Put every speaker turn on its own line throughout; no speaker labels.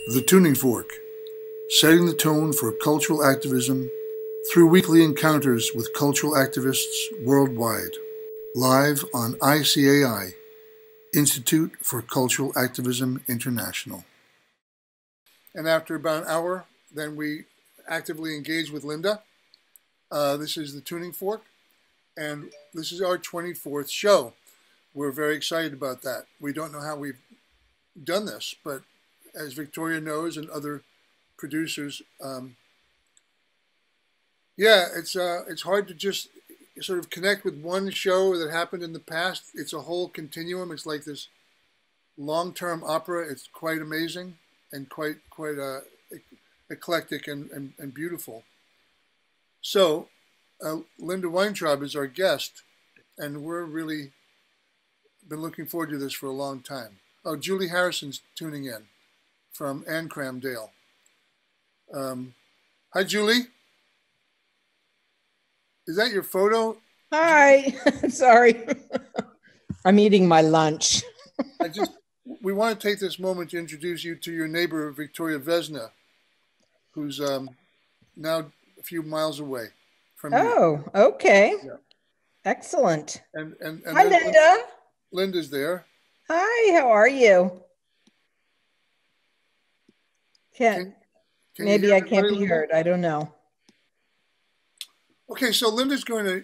The Tuning Fork, setting the tone for cultural activism through weekly encounters with cultural activists worldwide. Live on ICAI, Institute for Cultural Activism International. And after about an hour, then we actively engage with Linda. This is the Tuning Fork, and this is our 24th show. We're very excited about that. We don't know how we've done this, but as Victoria knows and other producers, it's hard to just sort of connect with one show that happened in the past. It's a whole continuum. It's like this long-term opera. It's quite amazing and quite eclectic and beautiful. So Linda Weintraub is our guest, and we're really been looking forward to this for a long time. Oh, Julie Harrison's tuning in from Ancramdale. Hi, Julie. Is that your photo?
Hi. Sorry. I'm eating my lunch.
We want to take this moment to introduce you to your neighbor, Victoria Vesna, who's now a few miles away from you.
Oh, okay.
Yeah.
Excellent.
And
hi, Linda.
Linda's there.
Hi, how are you? Maybe I can't be heard. I don't know.
Okay, so Linda's going to,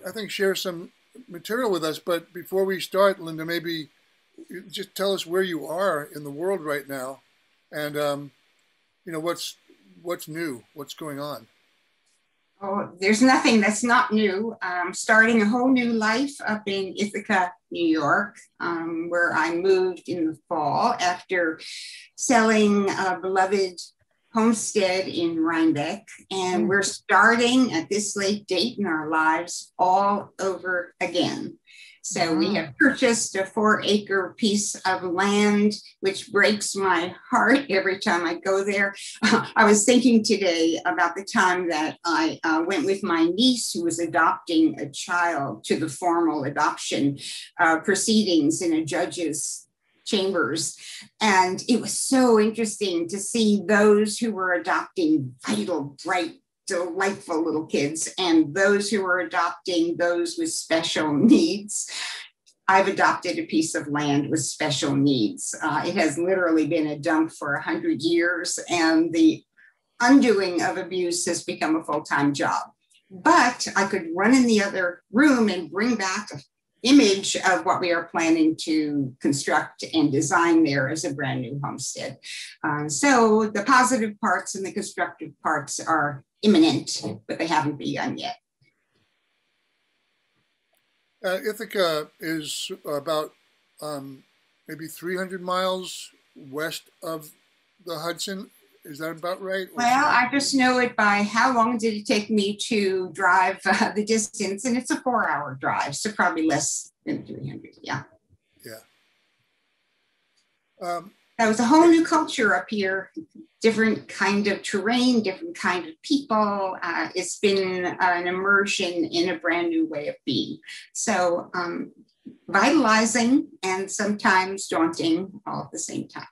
I think, share some material with us. But before we start, Linda, maybe just tell us where you are in the world right now, and what's new, what's going on.
Oh, there's nothing that's not new. I'm starting a whole new life up in Ithaca, New York, where I moved in the fall after selling a beloved homestead in Rhinebeck. And we're starting at this late date in our lives all over again. So we have purchased a 4-acre piece of land, which breaks my heart every time I go there. I was thinking today about the time that I went with my niece who was adopting a child to the formal adoption proceedings in a judge's chambers. And it was so interesting to see those who were adopting vital, bright, delightful little kids and those who are adopting those with special needs. I've adopted a piece of land with special needs. It has literally been a dump for 100 years, and the undoing of abuse has become a full-time job. But I could run in the other room and bring back an image of what we are planning to construct and design there as a brand new homestead. So the positive parts and the constructive parts are imminent, but they haven't begun yet.
Ithaca is about maybe 300 miles west of the Hudson. Is that about right?
Well, I just know it by how long did it take me to drive the distance, and it's a 4-hour drive, so probably less than 300. Yeah.
Yeah.
That was a whole new culture up here, different kind of terrain, different kind of people. It's been an immersion in a brand new way of being. So vitalizing and sometimes daunting all at the same time.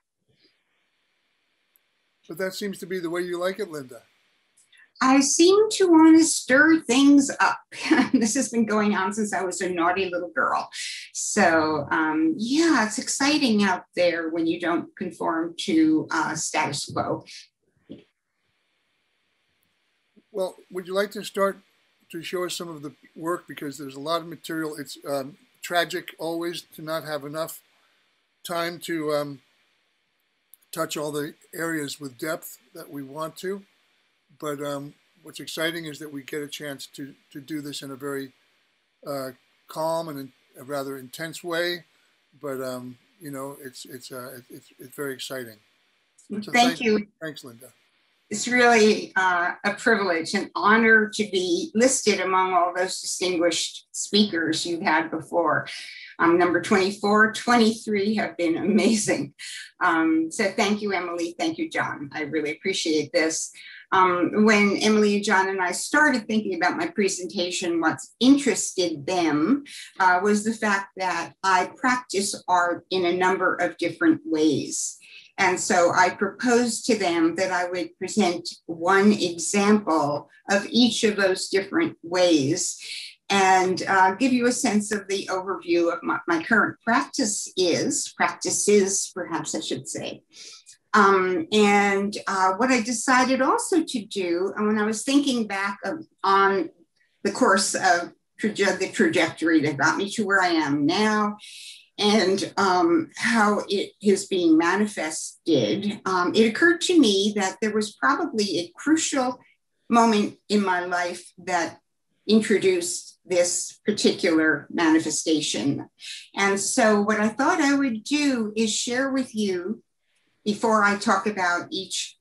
But that seems to be the way you like it, Linda.
I seem to want to stir things up. This has been going on since I was a naughty little girl. So yeah, it's exciting out there when you don't conform to status quo.
Well, would you like to start to show us some of the work? Because there's a lot of material. It's tragic always to not have enough time to touch all the areas with depth that we want to. But what's exciting is that we get a chance to do this in a very calm and a rather intense way. But it's very exciting. So
thank you.
Thanks, Linda.
It's really a privilege and honor to be listed among all those distinguished speakers you've had before. Number 24, 23 have been amazing. So thank you, Emily. Thank you, John. I really appreciate this. When Emily and John and I started thinking about my presentation, what interested them was the fact that I practice art in a number of different ways. And so I proposed to them that I would present one example of each of those different ways and give you a sense of the overview of my current practices, perhaps I should say. What I decided also to do, and when I was thinking back on the course of the trajectory that got me to where I am now, and how it is being manifested, it occurred to me that there was probably a crucial moment in my life that introduced this particular manifestation. And so what I thought I would do is share with you, before I talk about each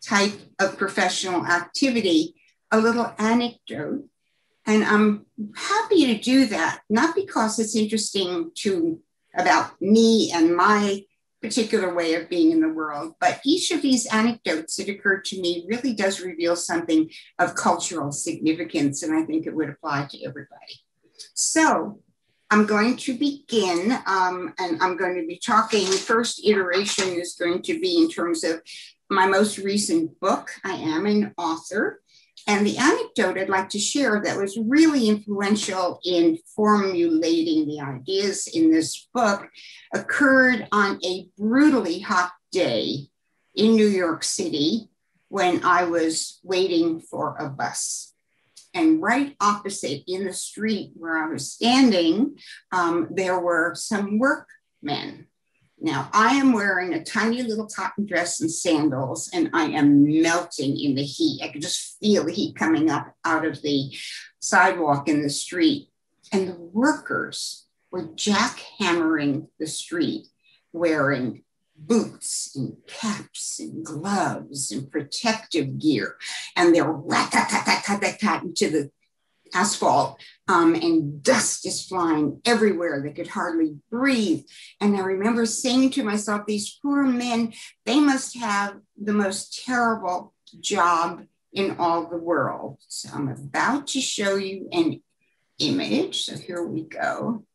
type of professional activity, a little anecdote. And I'm happy to do that, not because it's interesting about me and my particular way of being in the world, but each of these anecdotes that occurred to me really does reveal something of cultural significance, and I think it would apply to everybody. So I'm going to begin, and I'm going to be talking, first iteration is going to be in terms of my most recent book. I am an author. And the anecdote I'd like to share that was really influential in formulating the ideas in this book occurred on a brutally hot day in New York City when I was waiting for a bus. And right opposite in the street where I was standing, there were some workmen. Now, I am wearing a tiny little cotton dress and sandals, and I am melting in the heat. I could just feel the heat coming up out of the sidewalk in the street. And the workers were jackhammering the street, wearing boots and caps and gloves and protective gear. And they're rat-tat-tat-tat-tat-tat into the asphalt, and dust is flying everywhere. They could hardly breathe. And I remember saying to myself, these poor men, they must have the most terrible job in all the world. So I'm about to show you an image. So here we go.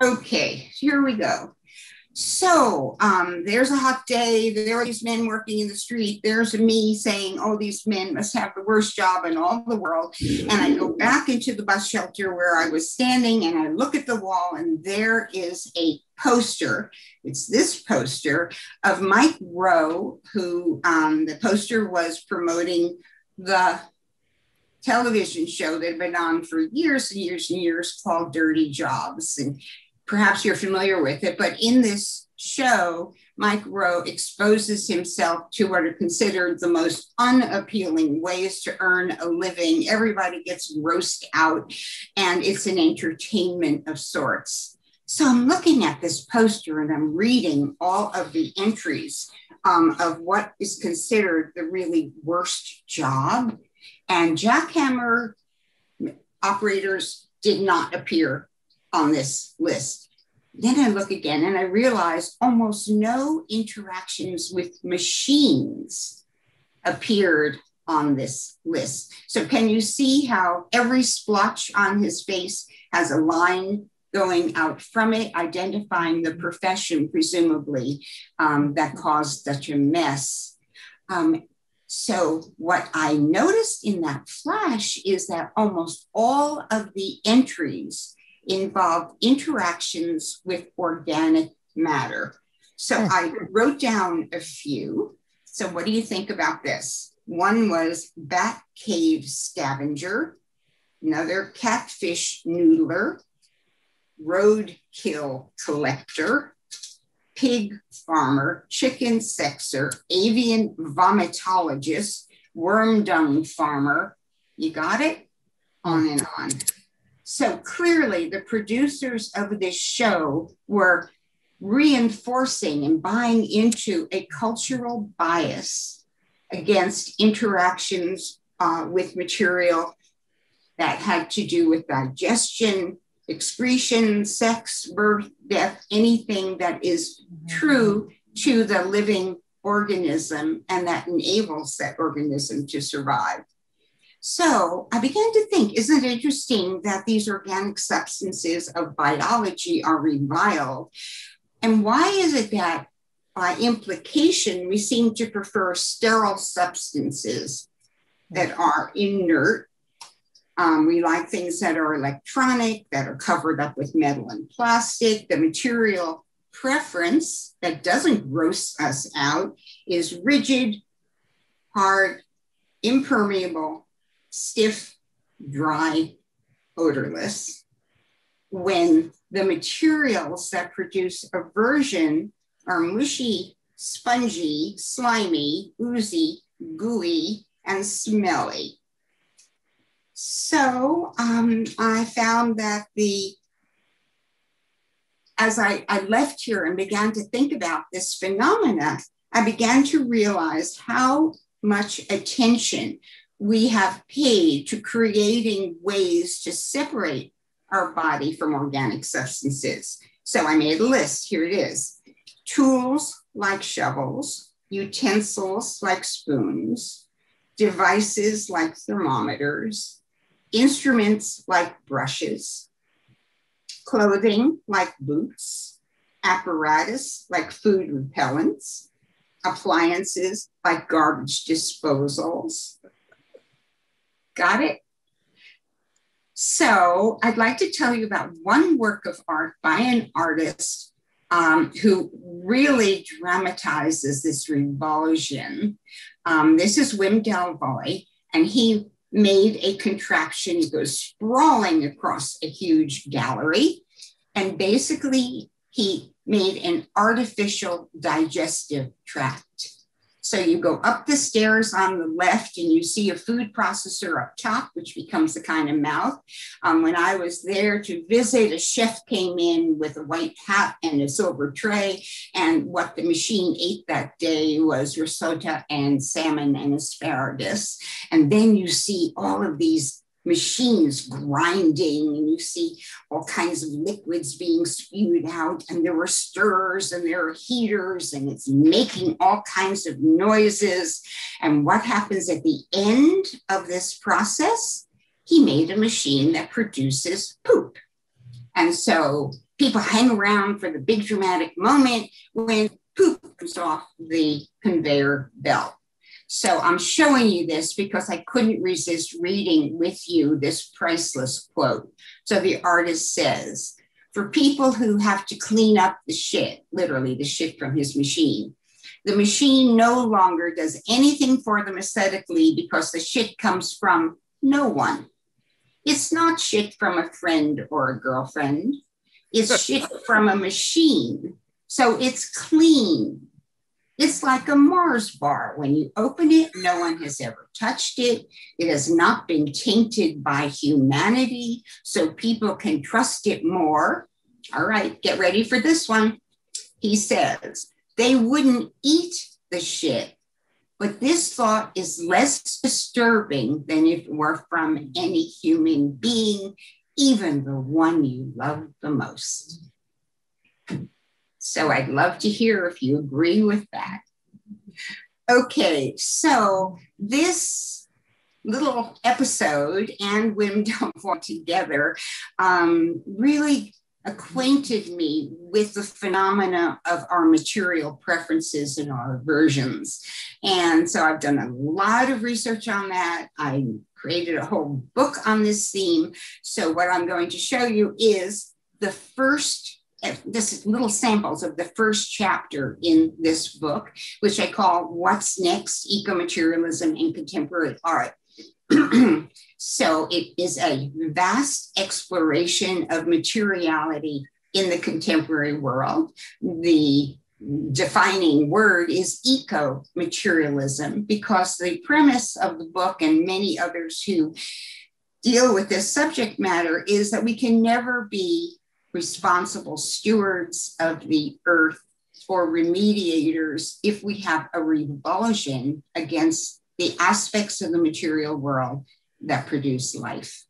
Okay, here we go. So there's a hot day. There are these men working in the street. There's me saying, oh, these men must have the worst job in all the world. And I go back into the bus shelter where I was standing, and I look at the wall, and there is a poster. It's this poster of Mike Rowe, who the poster was promoting the television show that had been on for years and years and years called Dirty Jobs. And perhaps you're familiar with it, but in this show, Mike Rowe exposes himself to what are considered the most unappealing ways to earn a living. Everybody gets grossed out, and it's an entertainment of sorts. So I'm looking at this poster, and I'm reading all of the entries of what is considered the really worst job. And jackhammer operators did not appear on this list. Then I look again and I realize almost no interactions with machines appeared on this list. So can you see how every splotch on his face has a line going out from it, identifying the profession, presumably, that caused such a mess? So what I noticed in that flash is that almost all of the entries involved interactions with organic matter. So I wrote down a few. So what do you think about this? One was bat cave scavenger, another catfish noodler, roadkill collector, pig farmer, chicken sexer, avian vomitologist, worm dung farmer. You got it? On and on. So clearly the producers of this show were reinforcing and buying into a cultural bias against interactions with material that had to do with digestion, excretion, sex, birth, death, anything that is true to the living organism and that enables that organism to survive. So I began to think, isn't it interesting that these organic substances of biology are reviled? And why is it that by implication, we seem to prefer sterile substances that are inert. We like things that are electronic, that are covered up with metal and plastic. The material preference that doesn't gross us out is rigid, hard, impermeable, stiff, dry, odorless. When the materials that produce aversion are mushy, spongy, slimy, oozy, gooey, and smelly. So I found that as I left here and began to think about this phenomena, I began to realize how much attention we have paid to creating ways to separate our body from organic substances. So I made a list. Here it is. Tools like shovels, utensils like spoons, devices like thermometers, instruments like brushes, clothing like boots, apparatus like food repellents, appliances like garbage disposals. Got it? So I'd like to tell you about one work of art by an artist who really dramatizes this revulsion. This is Wim Delvoye, and he made a contraption. He goes sprawling across a huge gallery, and basically he made an artificial digestive tract. So you go up the stairs on the left and you see a food processor up top, which becomes a kind of mouth. When I was there to visit, a chef came in with a white hat and a silver tray. And what the machine ate that day was risotto and salmon and asparagus. And then you see all of these machines grinding, and you see all kinds of liquids being spewed out, and there were stirrers and there are heaters, and it's making all kinds of noises. And what happens at the end of this process? He made a machine that produces poop. And so people hang around for the big dramatic moment when poop comes off the conveyor belt. So I'm showing you this because I couldn't resist reading with you this priceless quote. So the artist says, for people who have to clean up the shit, literally the shit from his machine, the machine no longer does anything for them aesthetically because the shit comes from no one. It's not shit from a friend or a girlfriend. It's shit from a machine. So it's clean. It's like a Mars bar. When you open it, no one has ever touched it. It has not been tainted by humanity, so people can trust it more. All right, get ready for this one. He says, they wouldn't eat the shit, but this thought is less disturbing than if it were from any human being, even the one you love the most. So I'd love to hear if you agree with that. Okay, so this little episode and Wim Delvoye together really acquainted me with the phenomena of our material preferences and our aversions. And so I've done a lot of research on that. I created a whole book on this theme. So what I'm going to show you is the first this little samples of the first chapter in this book, which I call What's Next? Eco-Materialism in Contemporary Art. So it is a vast exploration of materiality in the contemporary world. The defining word is eco-materialism, because the premise of the book and many others who deal with this subject matter is that we can never be responsible stewards of the earth or remediators if we have a revulsion against the aspects of the material world that produce life.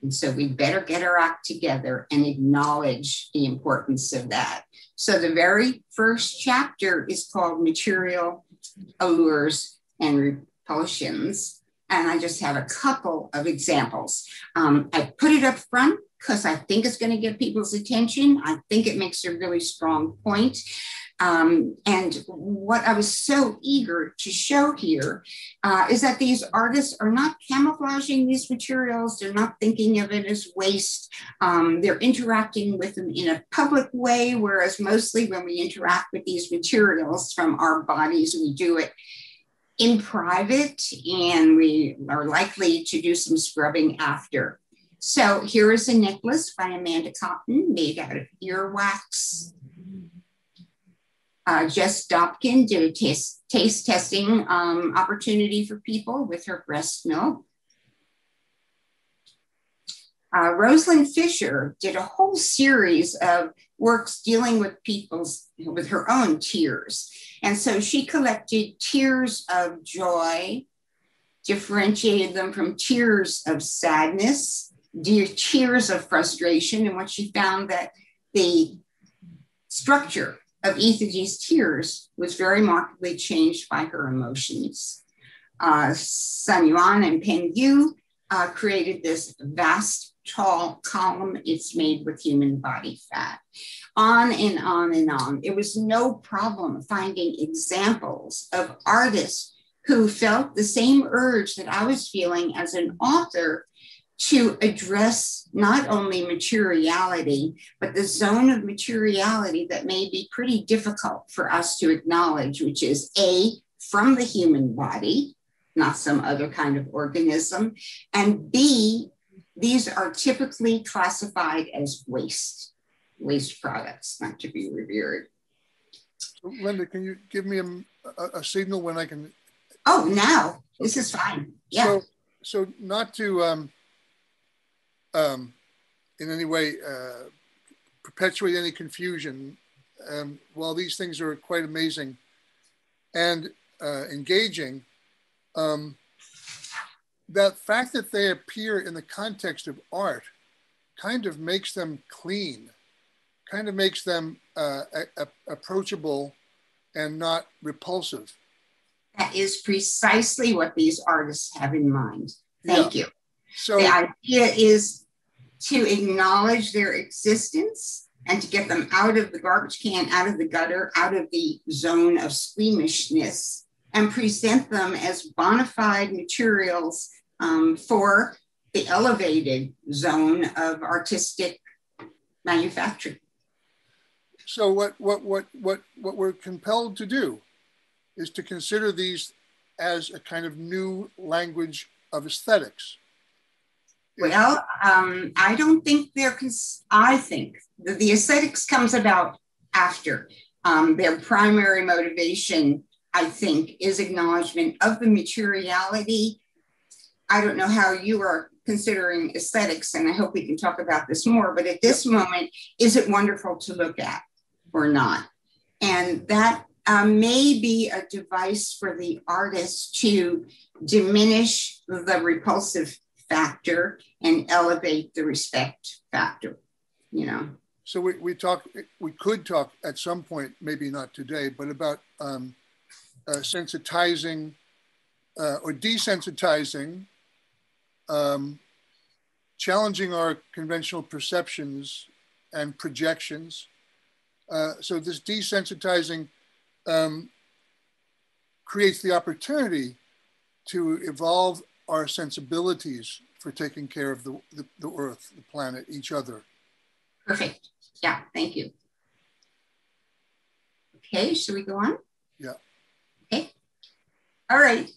And so we better get our act together and acknowledge the importance of that. So the very first chapter is called Material Allures and Repulsions. And I just have a couple of examples. I put it up front because I think it's going to get people's attention. I think it makes a really strong point. And what I was so eager to show here is that these artists are not camouflaging these materials. They're not thinking of it as waste. They're interacting with them in a public way, whereas mostly when we interact with these materials from our bodies, we do it in private, and we are likely to do some scrubbing after. So here is a necklace by Amanda Cotton made out of earwax. Jess Dobkin did a taste testing opportunity for people with her breast milk. Rosalind Fisher did a whole series of works dealing with with her own tears. And so she collected tears of joy, differentiated them from tears of sadness, tears of frustration. And what she found that the structure of each of these tears was very markedly changed by her emotions. Sun Yuan and Peng Yu created this vast, tall column. It's made with human body fat. On and on and on. It was no problem finding examples of artists who felt the same urge that I was feeling as an author to address not only materiality, but the zone of materiality that may be pretty difficult for us to acknowledge, which is A, from the human body, not some other kind of organism, and B, these are typically classified as waste products, not to be revered.
So Linda, can you give me a signal when I can?
Oh, now, this is fine, yeah.
So not to, in any way perpetuate any confusion, while these things are quite amazing and engaging, that fact that they appear in the context of art kind of makes them clean, kind of makes them approachable and not repulsive.
That is precisely what these artists have in mind. Thank you. So the idea is to acknowledge their existence and to get them out of the garbage can, out of the gutter, out of the zone of squeamishness, and present them as bona fide materials for the elevated zone of artistic manufacturing.
So what we're compelled to do is to consider these as a kind of new language of aesthetics.
Well, I don't think I think that the aesthetics comes about after. Their primary motivation, I think, is acknowledgement of the materiality. I don't know how you are considering aesthetics, and I hope we can talk about this more, but at this moment, is it wonderful to look at or not? And that may be a device for the artist to diminish the repulsive factor and elevate the respect factor, you know.
So we could talk at some point, maybe not today, but about sensitizing or desensitizing, challenging our conventional perceptions and projections. So this desensitizing creates the opportunity to evolve our sensibilities for taking care of the earth, the planet, each other.
Perfect. Yeah, thank you. Okay, should we go on?
Yeah.
Okay. All right.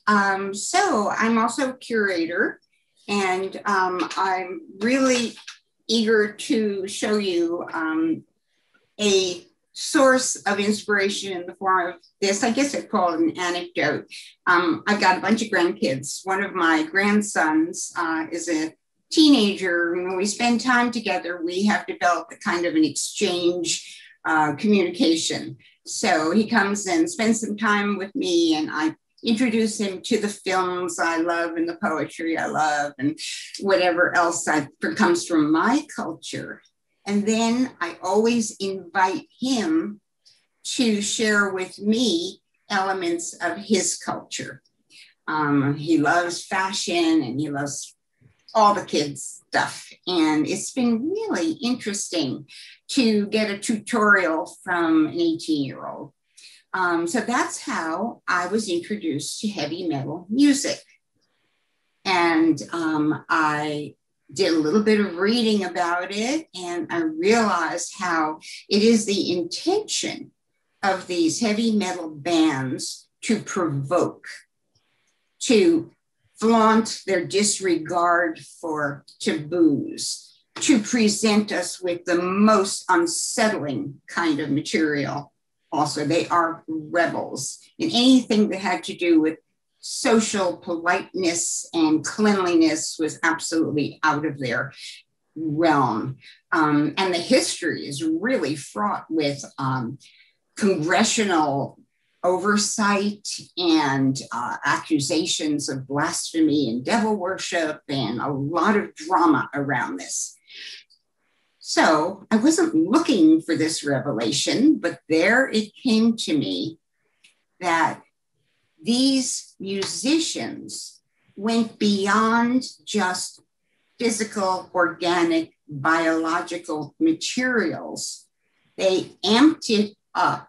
So I'm also a curator, and I'm really eager to show you a source of inspiration in the form of this. I guess I'd call it an anecdote. I've got a bunch of grandkids. One of my grandsons is a teenager. When we spend time together, we have developed a kind of an exchange communication. So he comes and spends some time with me, and I introduce him to the films I love and the poetry I love and whatever else comes from my culture. And then I always invite him to share with me elements of his culture. He loves fashion, and he loves all the kids' stuff. And it's been really interesting to get a tutorial from an 18-year-old. So that's how I was introduced to heavy metal music. And I did a little bit of reading about it, and I realized how it is the intention of these heavy metal bands to provoke, to flaunt their disregard for taboos, to present us with the most unsettling kind of material. Also, they are rebels in anything that had to do with social politeness and cleanliness was absolutely out of their realm. And the history is really fraught with congressional oversight and accusations of blasphemy and devil worship and a lot of drama around this. So I wasn't looking for this revelation, but there it came to me that these musicians went beyond just physical, organic, biological materials. They amped it up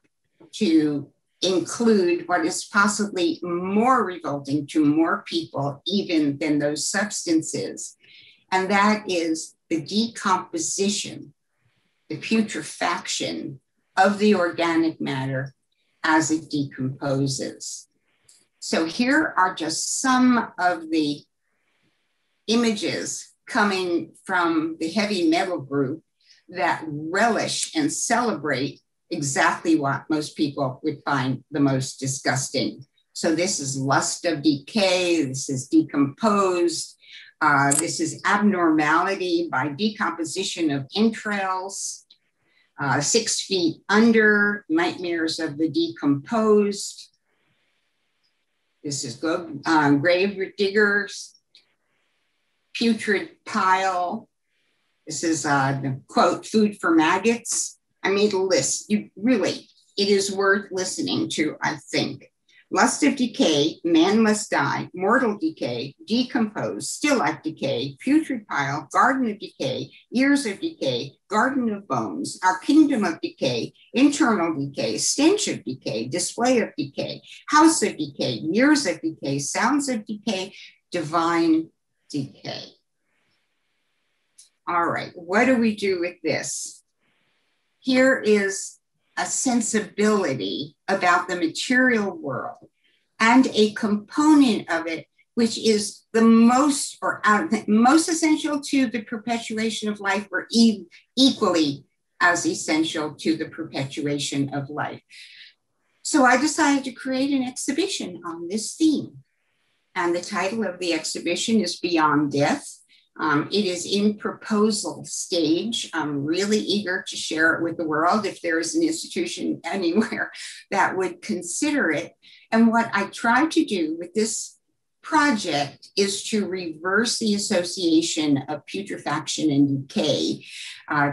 to include what is possibly more revolting to more people even than those substances. And that is the decomposition, the putrefaction of the organic matter as it decomposes. So here are just some of the images coming from the heavy metal group that relish and celebrate exactly what most people would find the most disgusting. So this is lust of decay, this is decomposed, this is abnormality by decomposition of entrails, 6 feet under, nightmares of the decomposed. This is grave diggers, putrid pile. This is the quote, food for maggots. I made a list. It is worth listening to, I think. Lust of decay, man must die, mortal decay, decompose, still like decay, putrid pile, garden of decay, years of decay, garden of bones, our kingdom of decay, internal decay, stench of decay, display of decay, house of decay, years of decay, sounds of decay, divine decay. All right, what do we do with this? Here is a sensibility about the material world and a component of it, which is the most essential to the perpetuation of life, or equally as essential to the perpetuation of life. So I decided to create an exhibition on this theme. And the title of the exhibition is Beyond Death. It is in proposal stage. I'm really eager to share it with the world if there is an institution anywhere that would consider it. And what I try to do with this project is to reverse the association of putrefaction and decay,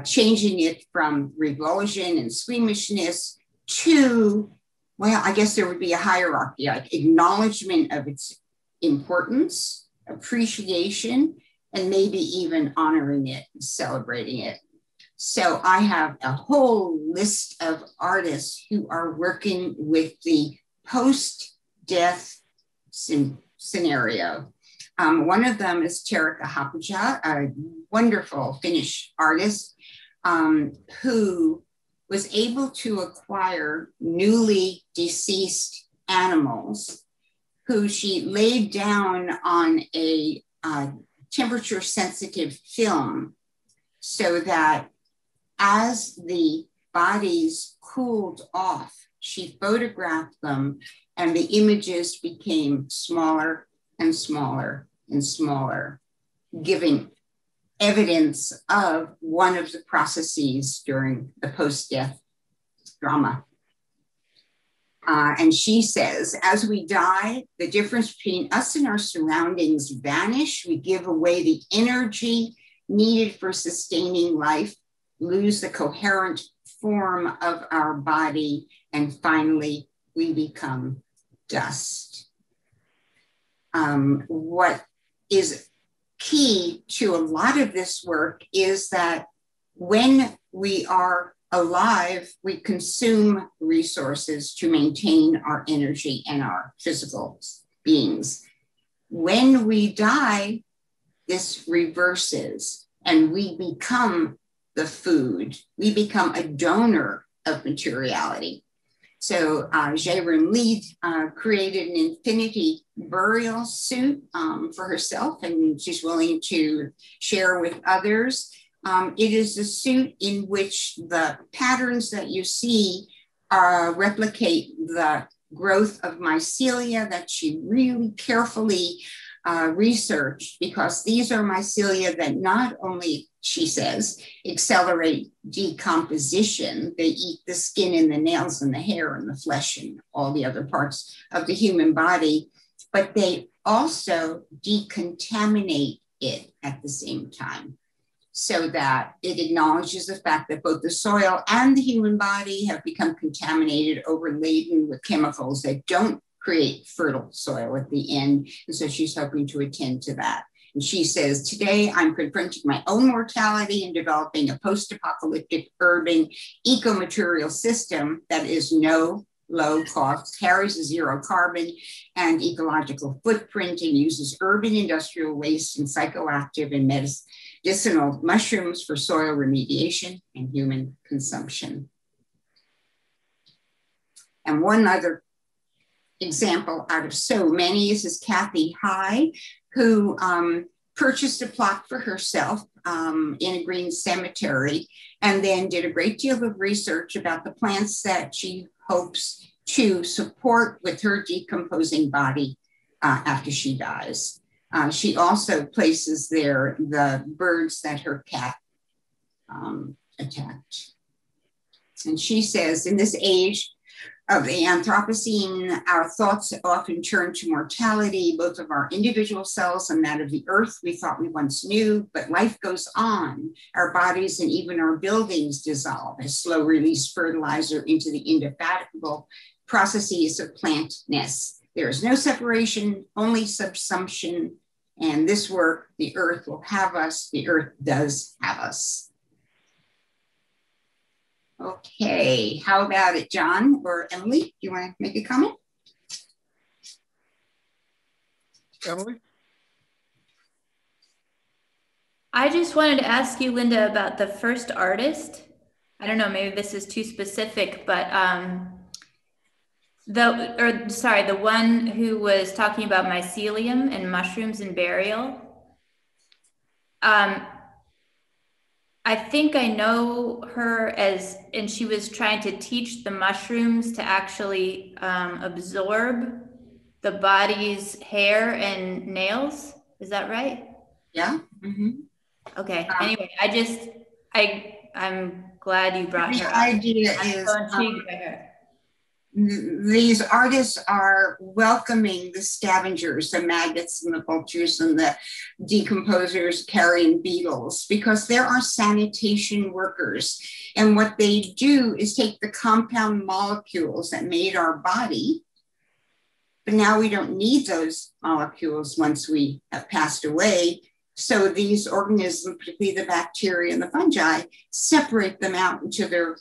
changing it from revulsion and squeamishness to, well, I guess there would be a hierarchy, like acknowledgement of its importance, appreciation, and maybe even honoring it, celebrating it. So I have a whole list of artists who are working with the post-death scenario. One of them is Terikka Hapuja, a wonderful Finnish artist who was able to acquire newly deceased animals who she laid down on a temperature sensitive film so that as the bodies cooled off, she photographed them and the images became smaller and smaller and smaller, giving evidence of one of the processes during the post-death drama. And she says, as we die, the difference between us and our surroundings vanish. We give away the energy needed for sustaining life, lose the coherent form of our body, and finally, we become dust. What is key to a lot of this work is that when we are alive, we consume resources to maintain our energy and our physical beings. When we die, this reverses and we become the food. We become a donor of materiality. So Jae-Rim Lee created an infinity burial suit for herself, and she's willing to share with others. It is a suit in which the patterns that you see replicate the growth of mycelia that she really carefully researched, because these are mycelia that not only, she says, accelerate decomposition, they eat the skin and the nails and the hair and the flesh and all the other parts of the human body, but they also decontaminate it at the same time, so that it acknowledges the fact that both the soil and the human body have become contaminated, overladen with chemicals that don't create fertile soil at the end. And so she's hoping to attend to that. And she says, today I'm confronting my own mortality and developing a post-apocalyptic urban eco-material system that is low cost, carries a zero carbon and ecological footprint, and uses urban industrial waste and psychoactive and medicinal mushrooms for soil remediation and human consumption. And one other example out of so many is Kathy High, who purchased a plot for herself in a green cemetery, and then did a great deal of research about the plants that she hopes to support with her decomposing body after she dies. She also places there the birds that her cat attacked. And she says, in this age of the Anthropocene, our thoughts often turn to mortality, both of our individual selves and that of the earth we thought we once knew, but life goes on. Our bodies and even our buildings dissolve as slow release fertilizer into the indefatigable processes of plantness. There is no separation, only subsumption. And this work, the earth will have us, the earth does have us. Okay, how about it, John or Emily? Do you want to make a comment?
Emily?
I just wanted to ask you, Linda, about the first artist. I don't know, maybe this is too specific, but the one who was talking about mycelium and mushrooms and burial. I think I know her and she was trying to teach the mushrooms to actually absorb the body's hair and nails. Is that right?
Yeah. Mm-hmm.
Okay. Anyway, I'm glad you brought her up.
The idea is
so intrigued by her.
These artists are welcoming the scavengers, the maggots and the vultures and the decomposers carrying beetles, because there are sanitation workers. And what they do is take the compound molecules that made our body, but now we don't need those molecules once we have passed away. So these organisms, particularly the bacteria and the fungi, separate them out into their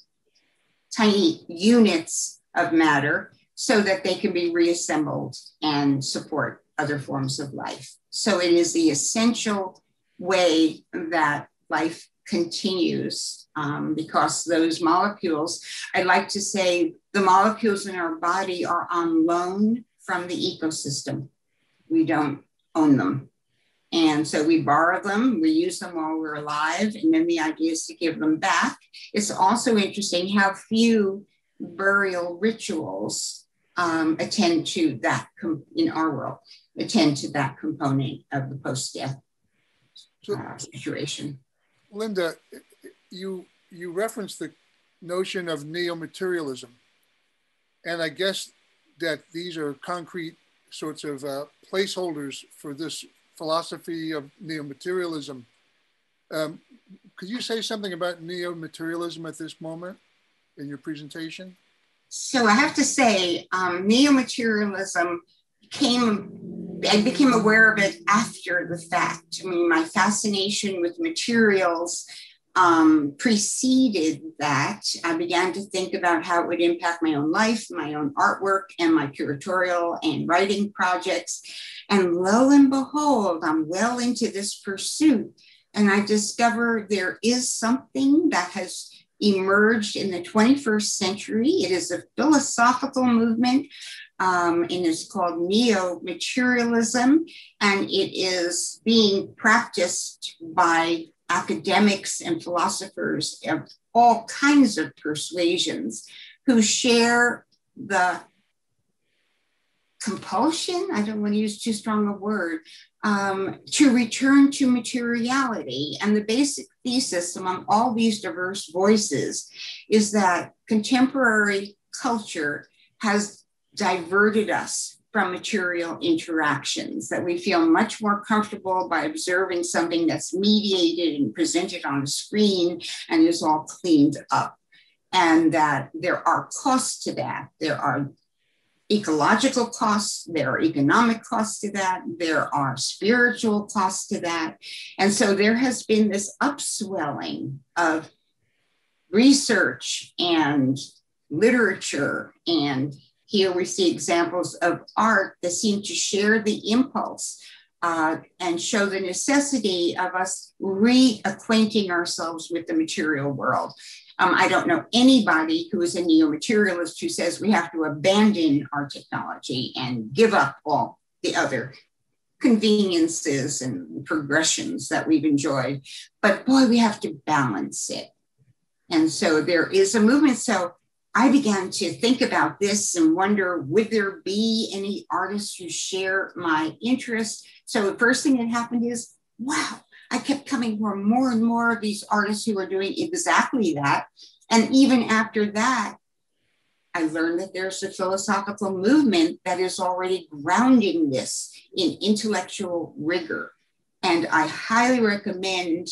tiny units of matter so that they can be reassembled and support other forms of life. So it is the essential way that life continues, because those molecules, I'd like to say the molecules in our body are on loan from the ecosystem. We don't own them. And so we borrow them, we use them while we're alive, and then the idea is to give them back. It's also interesting how few burial rituals attend to that, in our world, attend to that component of the post-death situation.
Linda, you referenced the notion of neo-materialism, and I guess that these are concrete sorts of placeholders for this philosophy of neo-materialism. Could you say something about neo-materialism at this moment in your presentation?
So I have to say, neo-materialism became aware of it after the fact. I mean, my fascination with materials preceded that. I began to think about how it would impact my own life, my own artwork, and my curatorial and writing projects. And lo and behold, I'm well into this pursuit. And I discover there is something that has emerged in the 21st century. It is a philosophical movement, and it's called neo-materialism, and it is being practiced by academics and philosophers of all kinds of persuasions who share the compulsion, I don't want to use too strong a word, to return to materiality. And the basic thesis among all these diverse voices is that contemporary culture has diverted us from material interactions, that we feel much more comfortable by observing something that's mediated and presented on a screen and is all cleaned up. And that there are costs to that. There are ecological costs, there are economic costs to that, there are spiritual costs to that. And so there has been this upswelling of research and literature, and here we see examples of art that seem to share the impulse and show the necessity of us reacquainting ourselves with the material world. I don't know anybody who is a neo-materialist who says we have to abandon our technology and give up all the other conveniences and progressions that we've enjoyed. But boy, we have to balance it. And so there is a movement. So I began to think about this and wonder, would there be any artists who share my interest? So the first thing that happened is, wow, I kept coming for more and more of these artists who are doing exactly that. And even after that, I learned that there's a philosophical movement that is already grounding this in intellectual rigor. And I highly recommend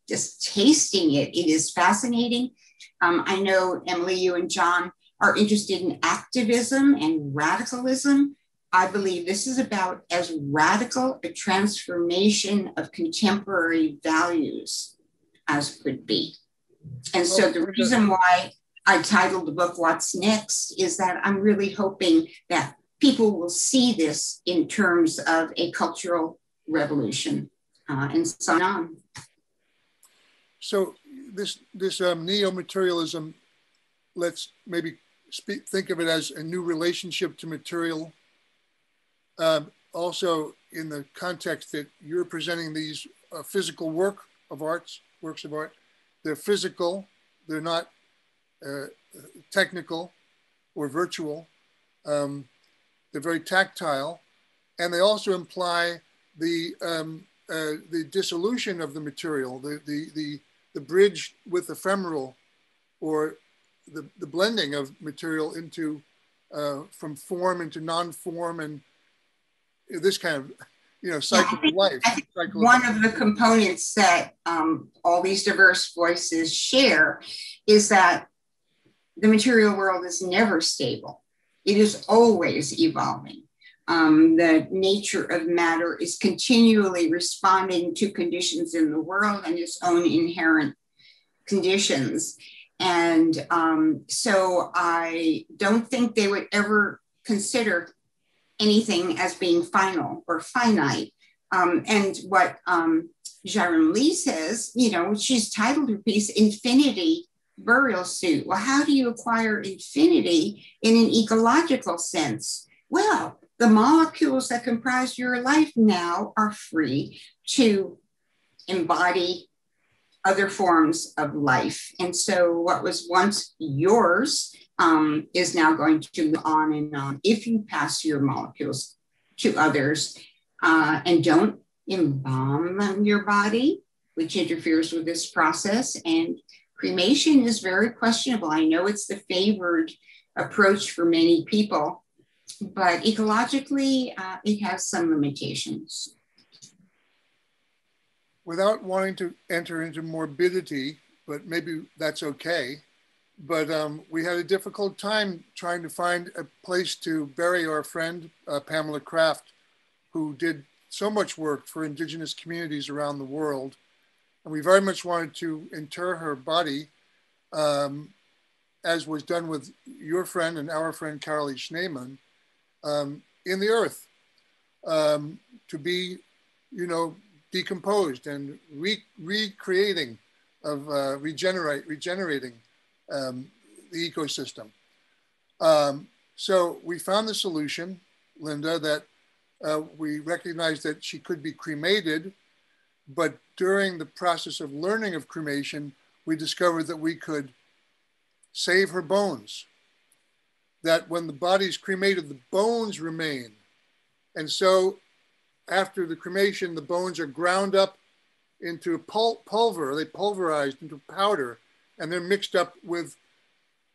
just tasting it. It is fascinating. I know, Emily, you and John are interested in activism and radicalism. I believe this is about as radical a transformation of contemporary values as could be. And so the reason why I titled the book, What's Next, is that I'm really hoping that people will see this in terms of a cultural revolution and so on.
So this neo-materialism, let's maybe think of it as a new relationship to material. Also in the context that you're presenting these physical works of art, they're physical, they're not technical or virtual. They're very tactile, and they also imply the dissolution of the material, the bridge with ephemeral, or the blending of material into from form into non-form, and this kind of cycle of life.
One of the components that all these diverse voices share is that the material world is never stable. It is always evolving. The nature of matter is continually responding to conditions in the world and its own inherent conditions. And so I don't think they would ever consider anything as being final or finite. And what Jaren Lee says, she's titled her piece, Infinity Burial Suit. Well, how do you acquire infinity in an ecological sense? Well, the molecules that comprise your life now are free to embody other forms of life. And so what was once yours is now going to live on and on if you pass your molecules to others and don't embalm your body, which interferes with this process. And cremation is very questionable. I know it's the favored approach for many people, but ecologically, it has some limitations.
Without wanting to enter into morbidity, but maybe that's okay, but we had a difficult time trying to find a place to bury our friend, Pamela Kraft, who did so much work for indigenous communities around the world. And we very much wanted to inter her body, as was done with your friend and our friend, Carolee Schneemann, in the earth, to be, decomposed and recreating, regenerating the ecosystem. So we found the solution, Linda, that we recognized that she could be cremated, but during the process of learning of cremation, we discovered that we could save her bones. That when the body's cremated, the bones remain. And so after the cremation, the bones are ground up into a pulver, they pulverized into powder, and they're mixed up with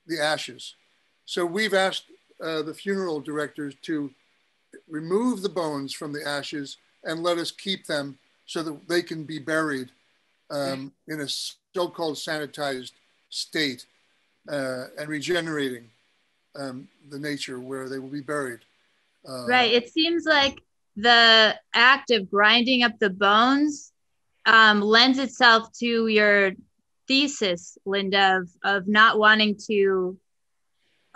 the ashes. So we've asked the funeral directors to remove the bones from the ashes and let us keep them so that they can be buried in a so-called sanitized state and regenerating the nature where they will be buried.
Right. It seems like the act of grinding up the bones lends itself to your thesis, Linda, of not wanting to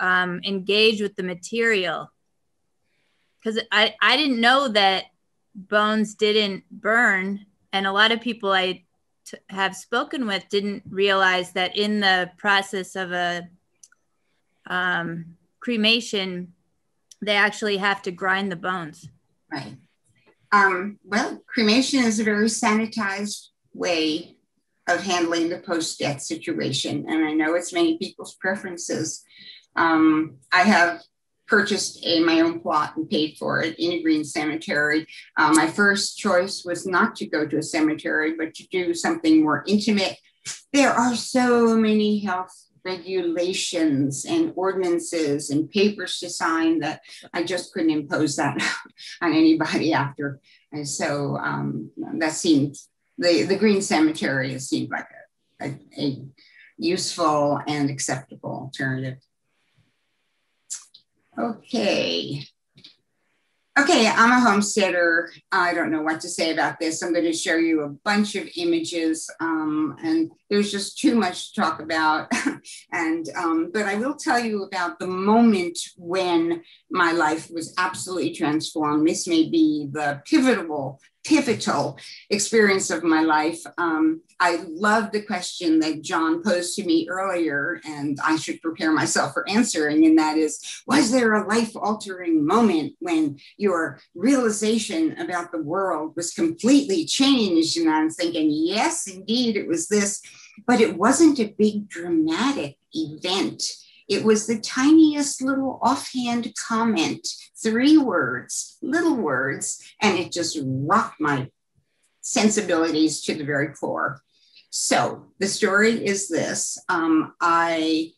engage with the material. Because I didn't know that bones didn't burn. And a lot of people I have spoken with didn't realize that in the process of a cremation, they actually have to grind the bones.
Right. Well, cremation is a very sanitized way of handling the post-death situation. And I know it's many people's preferences. I have purchased my own plot and paid for it in a green cemetery. My first choice was not to go to a cemetery, but to do something more intimate. There are so many health regulations and ordinances and papers to sign that I just couldn't impose that on anybody after. And so that seemed, the green cemetery seemed like a useful and acceptable alternative. Okay, I'm a homesteader. I don't know what to say about this. I'm going to show you a bunch of images, and there's just too much to talk about. But I will tell you about the moment when my life was absolutely transformed. This may be the pivotal experience of my life. I love the question that John posed to me earlier, and I should prepare myself for answering, and that is, was there a life-altering moment when your realization about the world was completely changed? And I was thinking, yes, indeed, it was this, but it wasn't a big dramatic event. It was the tiniest little offhand comment, 3 words, little words, and it just rocked my sensibilities to the very core. So the story is this. I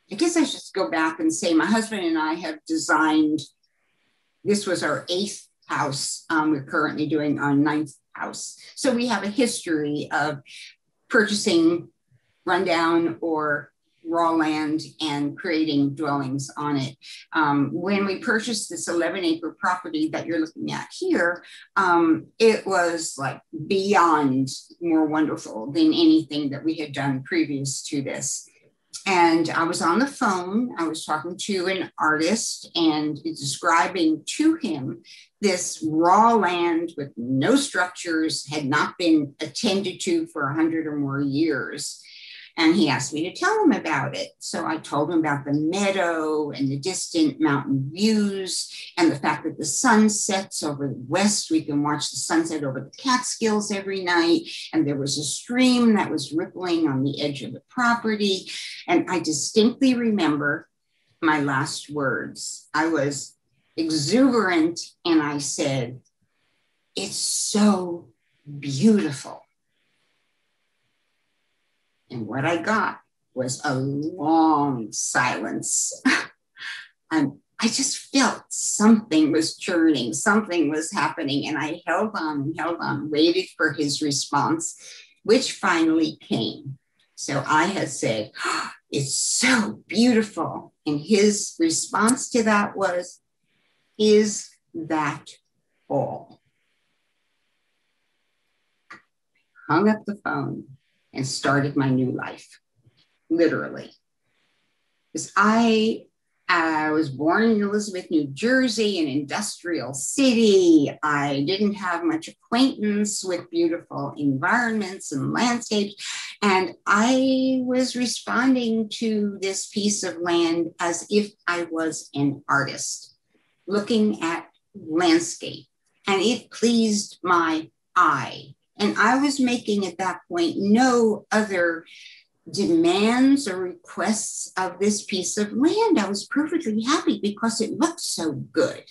guess I should go back and say my husband and I have designed, this was our 8th house. We're currently doing our 9th house. So we have a history of purchasing rundown or raw land and creating dwellings on it. When we purchased this 11-acre property that you're looking at here, it was like beyond more wonderful than anything that we had done previous to this. And I was on the phone, I was talking to an artist and describing to him this raw land with no structures, had not been attended to for 100 or more years. And he asked me to tell him about it. So I told him about the meadow and the distant mountain views and the fact that the sun sets over the west. We can watch the sunset over the Catskills every night. And there was a stream that was rippling on the edge of the property. And I distinctly remember my last words. I was exuberant and I said, "It's so beautiful." And what I got was a long silence. And I just felt something was churning, something was happening. And I held on, waited for his response, which finally came. So I had said, It's so beautiful. And his response to that was, is that all? Hung up the phone and started my new life, literally. Because I was born in Elizabeth, New Jersey, an industrial city. I didn't have much acquaintance with beautiful environments and landscapes. And I was responding to this piece of land as if I was an artist, looking at landscape. And it pleased my eye. And I was making at that point no other demands or requests of this piece of land. I was perfectly happy because it looked so good.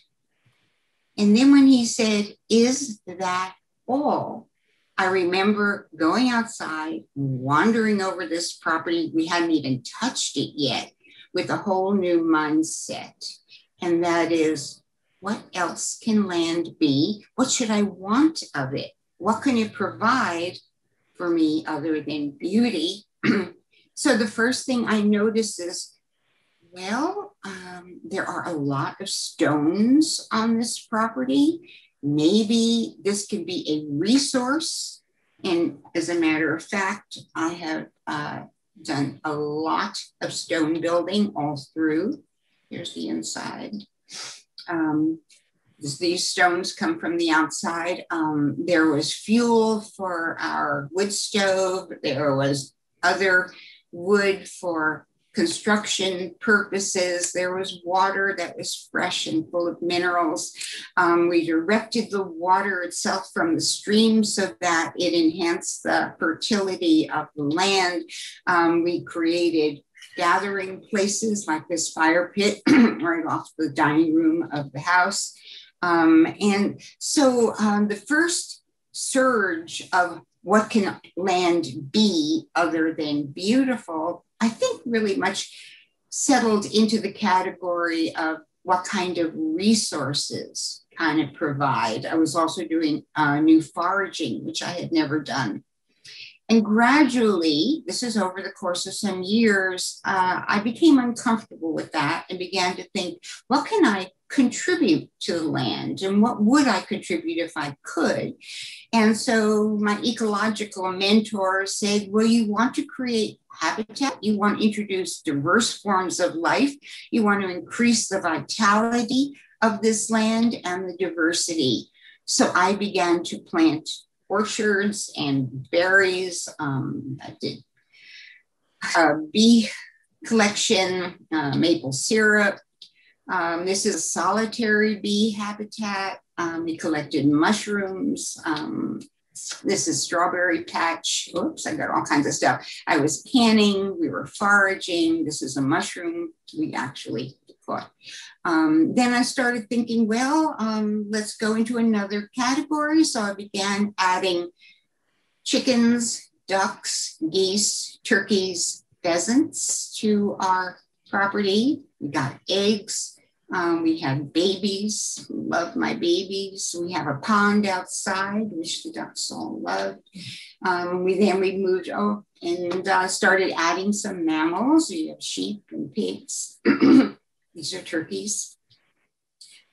And then when he said, is that all? I remember going outside, wandering over this property. We hadn't even touched it yet, with a whole new mindset. And that is, what else can land be? What should I want of it? What can it provide for me other than beauty? So the first thing I noticed is, well, there are a lot of stones on this property. Maybe this could be a resource. And as a matter of fact, I have done a lot of stone building all through. Here's the inside. These stones come from the outside. There was fuel for our wood stove. There was other wood for construction purposes. There was water that was fresh and full of minerals. We directed the water itself from the stream so that it enhanced the fertility of the land. We created gathering places like this fire pit right off the dining room of the house. And so the first surge of what can land be other than beautiful, I think really much settled into the category of what kind of resources kind of provide. I was also doing new foraging, which I had never done. And gradually, this is over the course of some years, I became uncomfortable with that and began to think, what can I contribute to the land, and what would I contribute if I could? And so my ecological mentor said, well, you want to create habitat, you want to introduce diverse forms of life, you want to increase the vitality of this land and the diversity. So I began to plant orchards and berries. I did a bee collection, maple syrup. This is a solitary bee habitat. We collected mushrooms. This is strawberry patch. Oops, I got all kinds of stuff. I was canning, we were foraging. This is a mushroom we actually caught. Then I started thinking, well, let's go into another category. So I began adding chickens, ducks, geese, turkeys, pheasants to our property. We got eggs. We had babies, love my babies. We have a pond outside, which the ducks all loved. We moved and started adding some mammals. We have sheep and pigs. These are turkeys.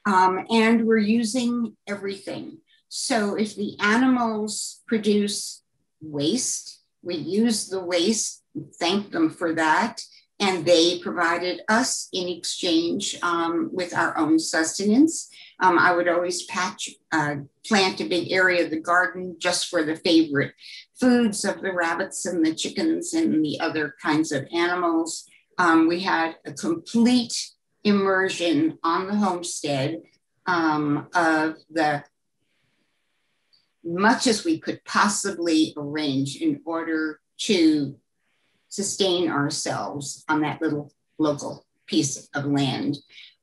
And we're using everything. So if the animals produce waste, we use the waste, thank them for that. And they provided us in exchange with our own sustenance. I would always plant a big area of the garden just for the favorite foods of the rabbits and the chickens and the other kinds of animals. We had a complete immersion on the homestead of the much as we could possibly arrange in order to sustain ourselves on that little local piece of land.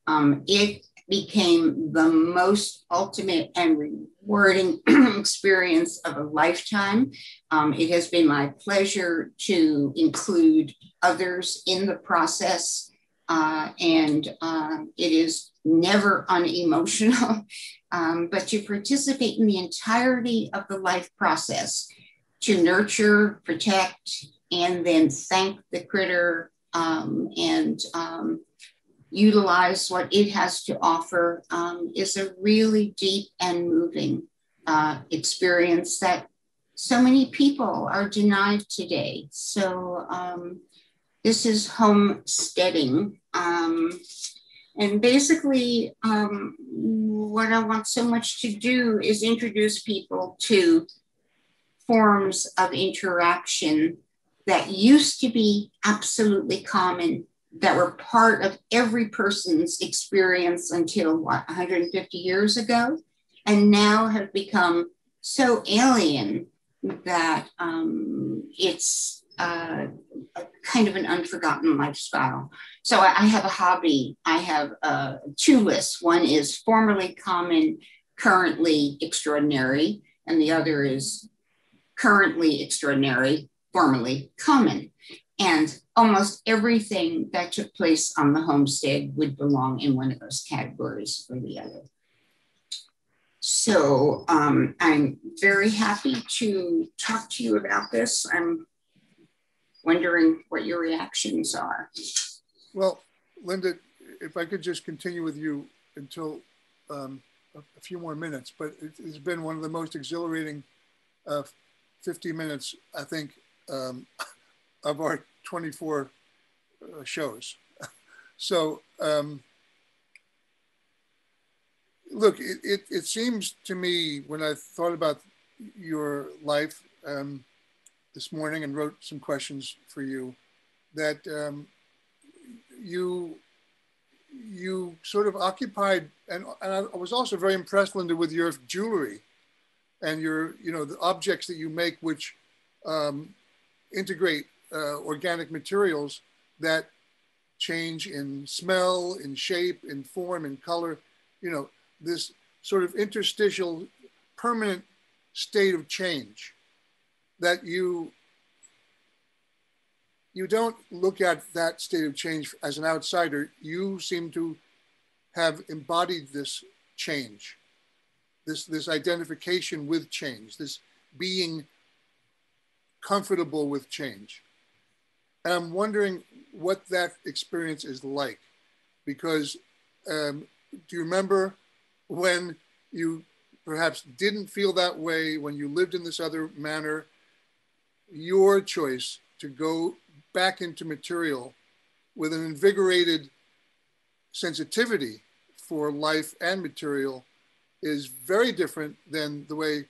It became the most ultimate and rewarding experience of a lifetime. It has been my pleasure to include others in the process, and it is never unemotional, but to participate in the entirety of the life process, to nurture, protect, and then thank the critter and utilize what it has to offer is a really deep and moving experience that so many people are denied today. So this is homesteading. And basically, what I want so much to do is introduce people to forms of interaction that used to be absolutely common, that were part of every person's experience until 150 years ago, and now have become so alien that it's kind of an unforgotten lifestyle. So I have a hobby. I have two lists. One is formerly common, currently extraordinary, and the other is currently extraordinary, formerly common. And almost everything that took place on the homestead would belong in one of those categories or the other. So I'm very happy to talk to you about this. I'm wondering what your reactions are.
Well, Linda, if I could just continue with you until a few more minutes, but it's been one of the most exhilarating 50 minutes, I think, of our 24 shows. So, look, it seems to me, when I thought about your life this morning and wrote some questions for you, that you sort of occupied, and I was also very impressed, Linda, with your jewelry and your, the objects that you make, which integrate organic materials that change in smell, in shape, in form, in color, this sort of interstitial permanent state of change that you don't look at that state of change as an outsider. You seem to have embodied this change, this identification with change, this being comfortable with change. And I'm wondering what that experience is like, because do you remember when you perhaps didn't feel that way, when you lived in this other manner, your choice to go back into material with an invigorated sensitivity for life and material is very different than the way,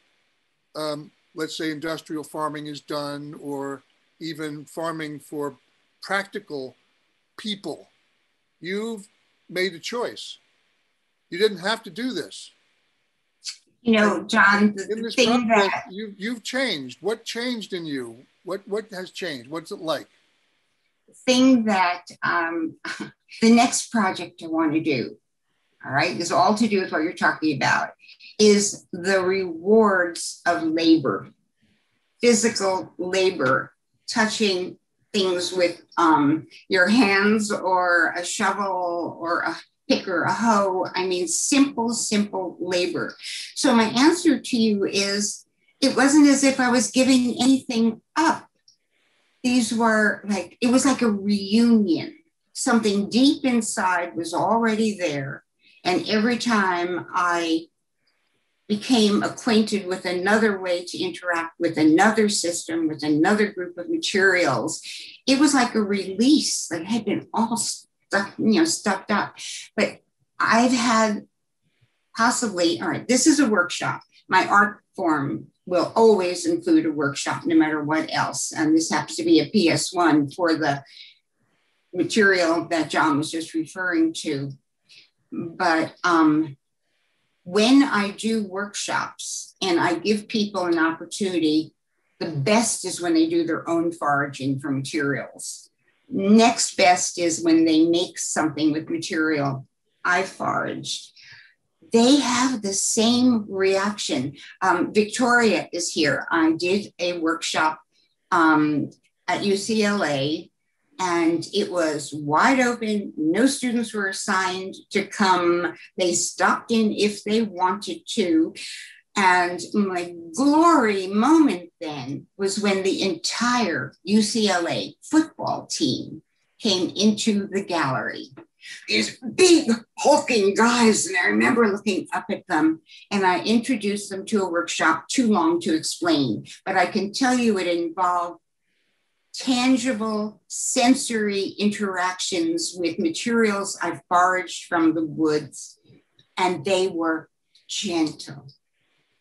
let's say, industrial farming is done, or even farming for practical people. You've made a choice. You didn't have to do this.
John,
in this process, you've changed. What changed in you? What has changed? What's it like?
The thing that the next project I want to do, all right, is all to do with what you're talking about, is the rewards of labor, physical labor, touching things with your hands, or a shovel, or a pick, or a hoe. I mean, simple labor. So my answer to you is, it wasn't as if I was giving anything up. These were like, it was like a reunion. Something deep inside was already there. And every time I became acquainted with another way to interact with another system, with another group of materials, it was like a release that had been all stuffed up. But I've had possibly, all right, this is a workshop. My art form will always include a workshop, no matter what else. And this happens to be a PS1 for the material that John was just referring to. But when I do workshops and I give people an opportunity, the best is when they do their own foraging for materials. Next best is when they make something with material I foraged. They have the same reaction. Victoria is here. I did a workshop at UCLA, and it was wide open. No students were assigned to come. They stopped in if they wanted to. And my glory moment then was when the entire UCLA football team came into the gallery. These big hulking guys, and I remember looking up at them, and I introduced them to a workshop, too long to explain, but I can tell you it involved tangible sensory interactions with materials I foraged from the woods, and they were gentle.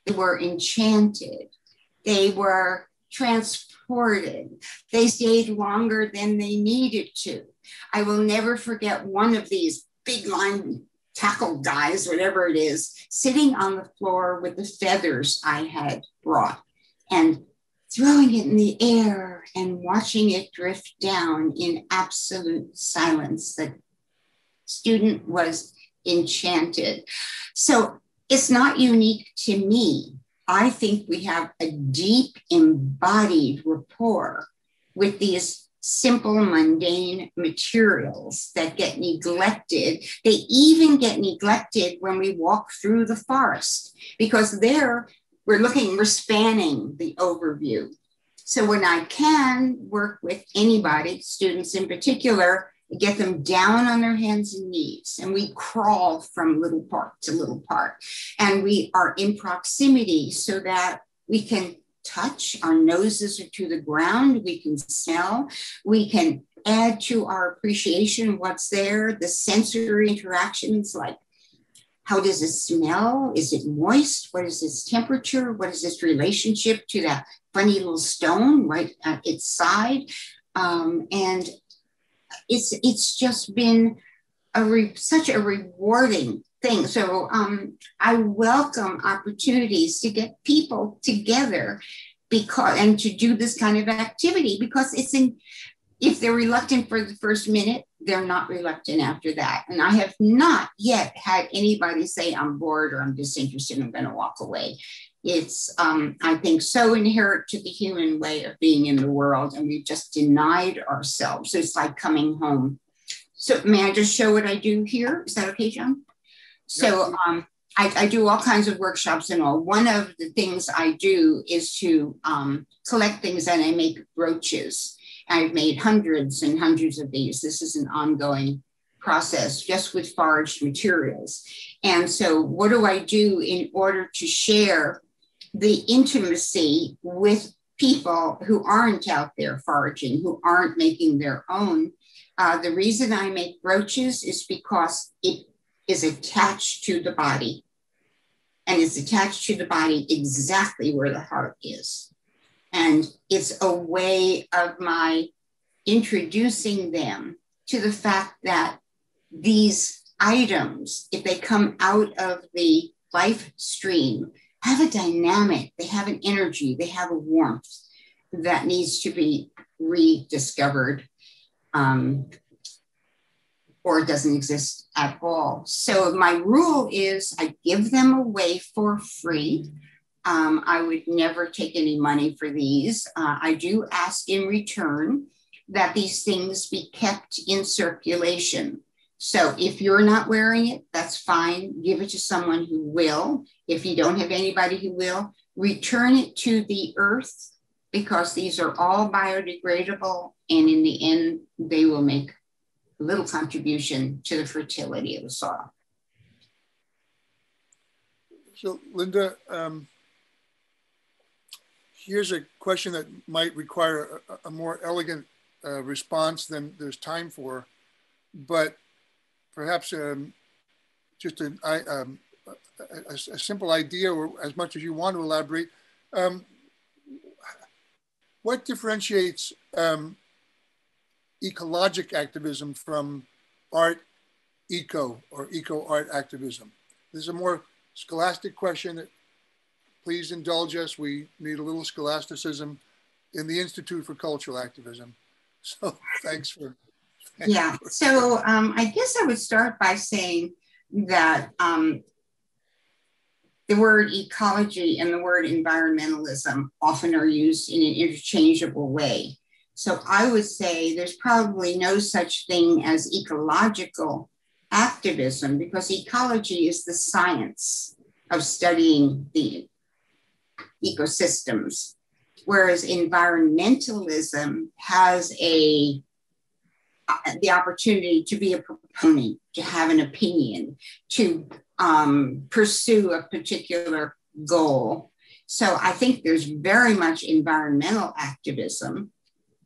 They were enchanted. They were transported. They stayed longer than they needed to. I will never forget one of these big line tackle guys, whatever it is, sitting on the floor with the feathers I had brought and throwing it in the air and watching it drift down in absolute silence. The student was enchanted. So it's not unique to me. I think we have a deep embodied rapport with these simple, mundane materials that get neglected. They even get neglected when we walk through the forest, because there we're spanning the overview. So when I can work with anybody, students in particular, get them down on their hands and knees, and we crawl from little part to little part, and we are in proximity so that we can touch, our noses are to the ground, we can smell, we can add to our appreciation what's there, the sensory interactions, like how does it smell? Is it moist? What is its temperature? What is its relationship to that funny little stone right at its side? And it's just been such a rewarding thing. So I welcome opportunities to get people together and to do this kind of activity, because if they're reluctant for the first minute, they're not reluctant after that. And I have not yet had anybody say, I'm bored or I'm disinterested, I'm going to walk away. It's, I think, so inherent to the human way of being in the world, and we've just denied ourselves. So it's like coming home. So may I just show what I do here? Is that okay, John? So I do all kinds of workshops and all. One of the things I do is to collect things, and I make brooches. I've made hundreds and hundreds of these. This is an ongoing process just with foraged materials. And so what do I do in order to share the intimacy with people who aren't out there foraging, who aren't making their own? The reason I make brooches is because it is attached to the body, and it's attached to the body exactly where the heart is. And it's a way of my introducing them to the fact that these items, if they come out of the life stream, have a dynamic, they have an energy, they have a warmth that needs to be rediscovered, or doesn't exist at all. So my rule is I give them away for free. I would never take any money for these. I do ask in return that these things be kept in circulation. So if you're not wearing it, that's fine. Give it to someone who will. If you don't have anybody who will, return it to the earth, because these are all biodegradable. And in the end, they will make a little contribution to the fertility of the soil.
So Linda, here's a question that might require a more elegant response than there's time for, but perhaps just a simple idea, or as much as you want to elaborate. What differentiates ecologic activism from art eco or eco art activism? This is a more scholastic question. Please indulge us. We need a little scholasticism in the Institute for Cultural Activism. So thanks for.
Yeah, so I guess I would start by saying that the word ecology and the word environmentalism often are used in an interchangeable way. So I would say there's probably no such thing as ecological activism, because ecology is the science of studying the ecosystems, whereas environmentalism has a the opportunity to be a proponent, to have an opinion, to pursue a particular goal. So I think there's very much environmental activism,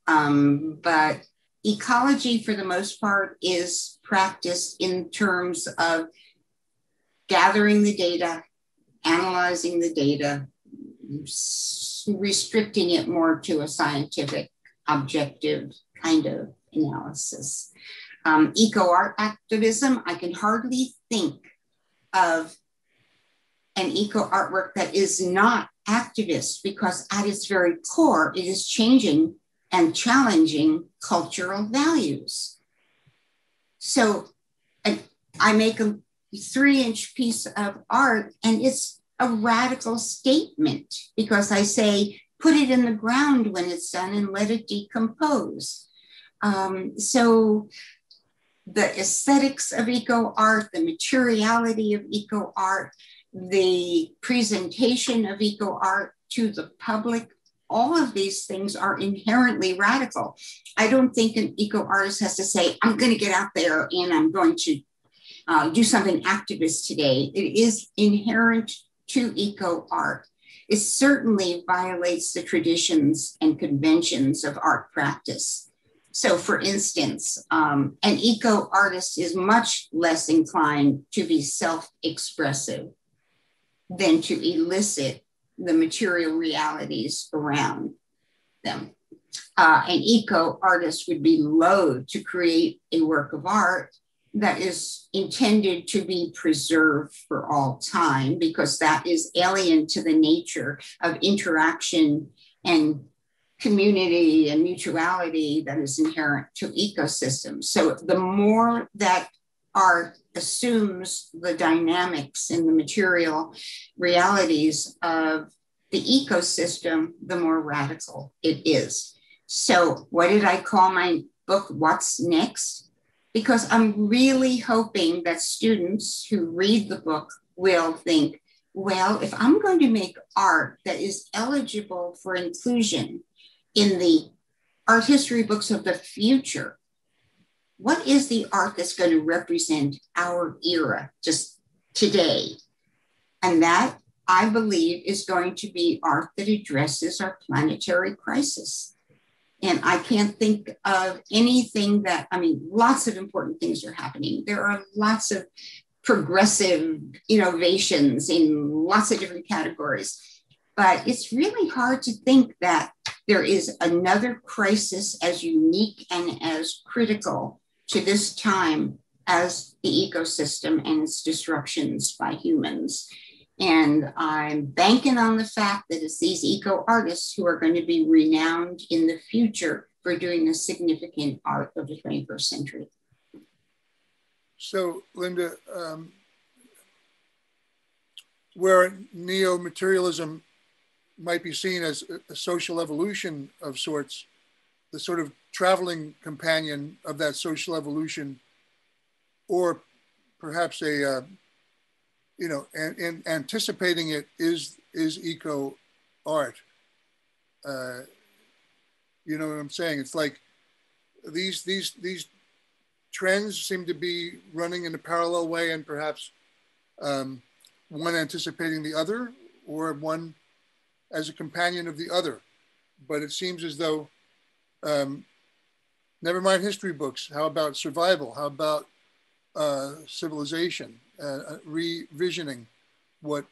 but ecology, for the most part, is practiced in terms of gathering the data, analyzing the data, restricting it more to a scientific, objective kind of analysis. Eco-art activism, I can hardly think of an eco-artwork that is not activist, because at its very core, it is changing and challenging cultural values. So I make a 3-inch piece of art, and it's a radical statement, because I say, put it in the ground when it's done and let it decompose. So the aesthetics of eco art, the materiality of eco art, the presentation of eco art to the public, all of these things are inherently radical. I don't think an eco artist has to say, I'm going to get out there and I'm going to do something activist today. It is inherent to eco art. It certainly violates the traditions and conventions of art practice. So for instance, an eco artist is much less inclined to be self-expressive than to elicit the material realities around them. An eco artist would be loath to create a work of art that is intended to be preserved for all time, because that is alien to the nature of interaction and community and mutuality that is inherent to ecosystems. So the more that art assumes the dynamics and the material realities of the ecosystem, the more radical it is. So what did I call my book, What's Next? Because I'm really hoping that students who read the book will think, well, if I'm going to make art that is eligible for inclusion in the art history books of the future, what is the art that's going to represent our era just today? And that, I believe, is going to be art that addresses our planetary crisis. And I can't think of anything that, I mean, lots of important things are happening. There are lots of progressive innovations in lots of different categories. But it's really hard to think that there is another crisis as unique and as critical to this time as the ecosystem and its disruptions by humans. And I'm banking on the fact that it's these eco artists who are going to be renowned in the future for doing the significant art of the 21st century.
So, Linda, where neo-materialism might be seen as a social evolution of sorts, the sort of traveling companion of that social evolution, or perhaps a, and anticipating it is eco art. You know what I'm saying? It's like these trends seem to be running in a parallel way, and perhaps one anticipating the other, or one as a companion of the other. But it seems as though, never mind history books, how about survival? How about civilization? Revisioning what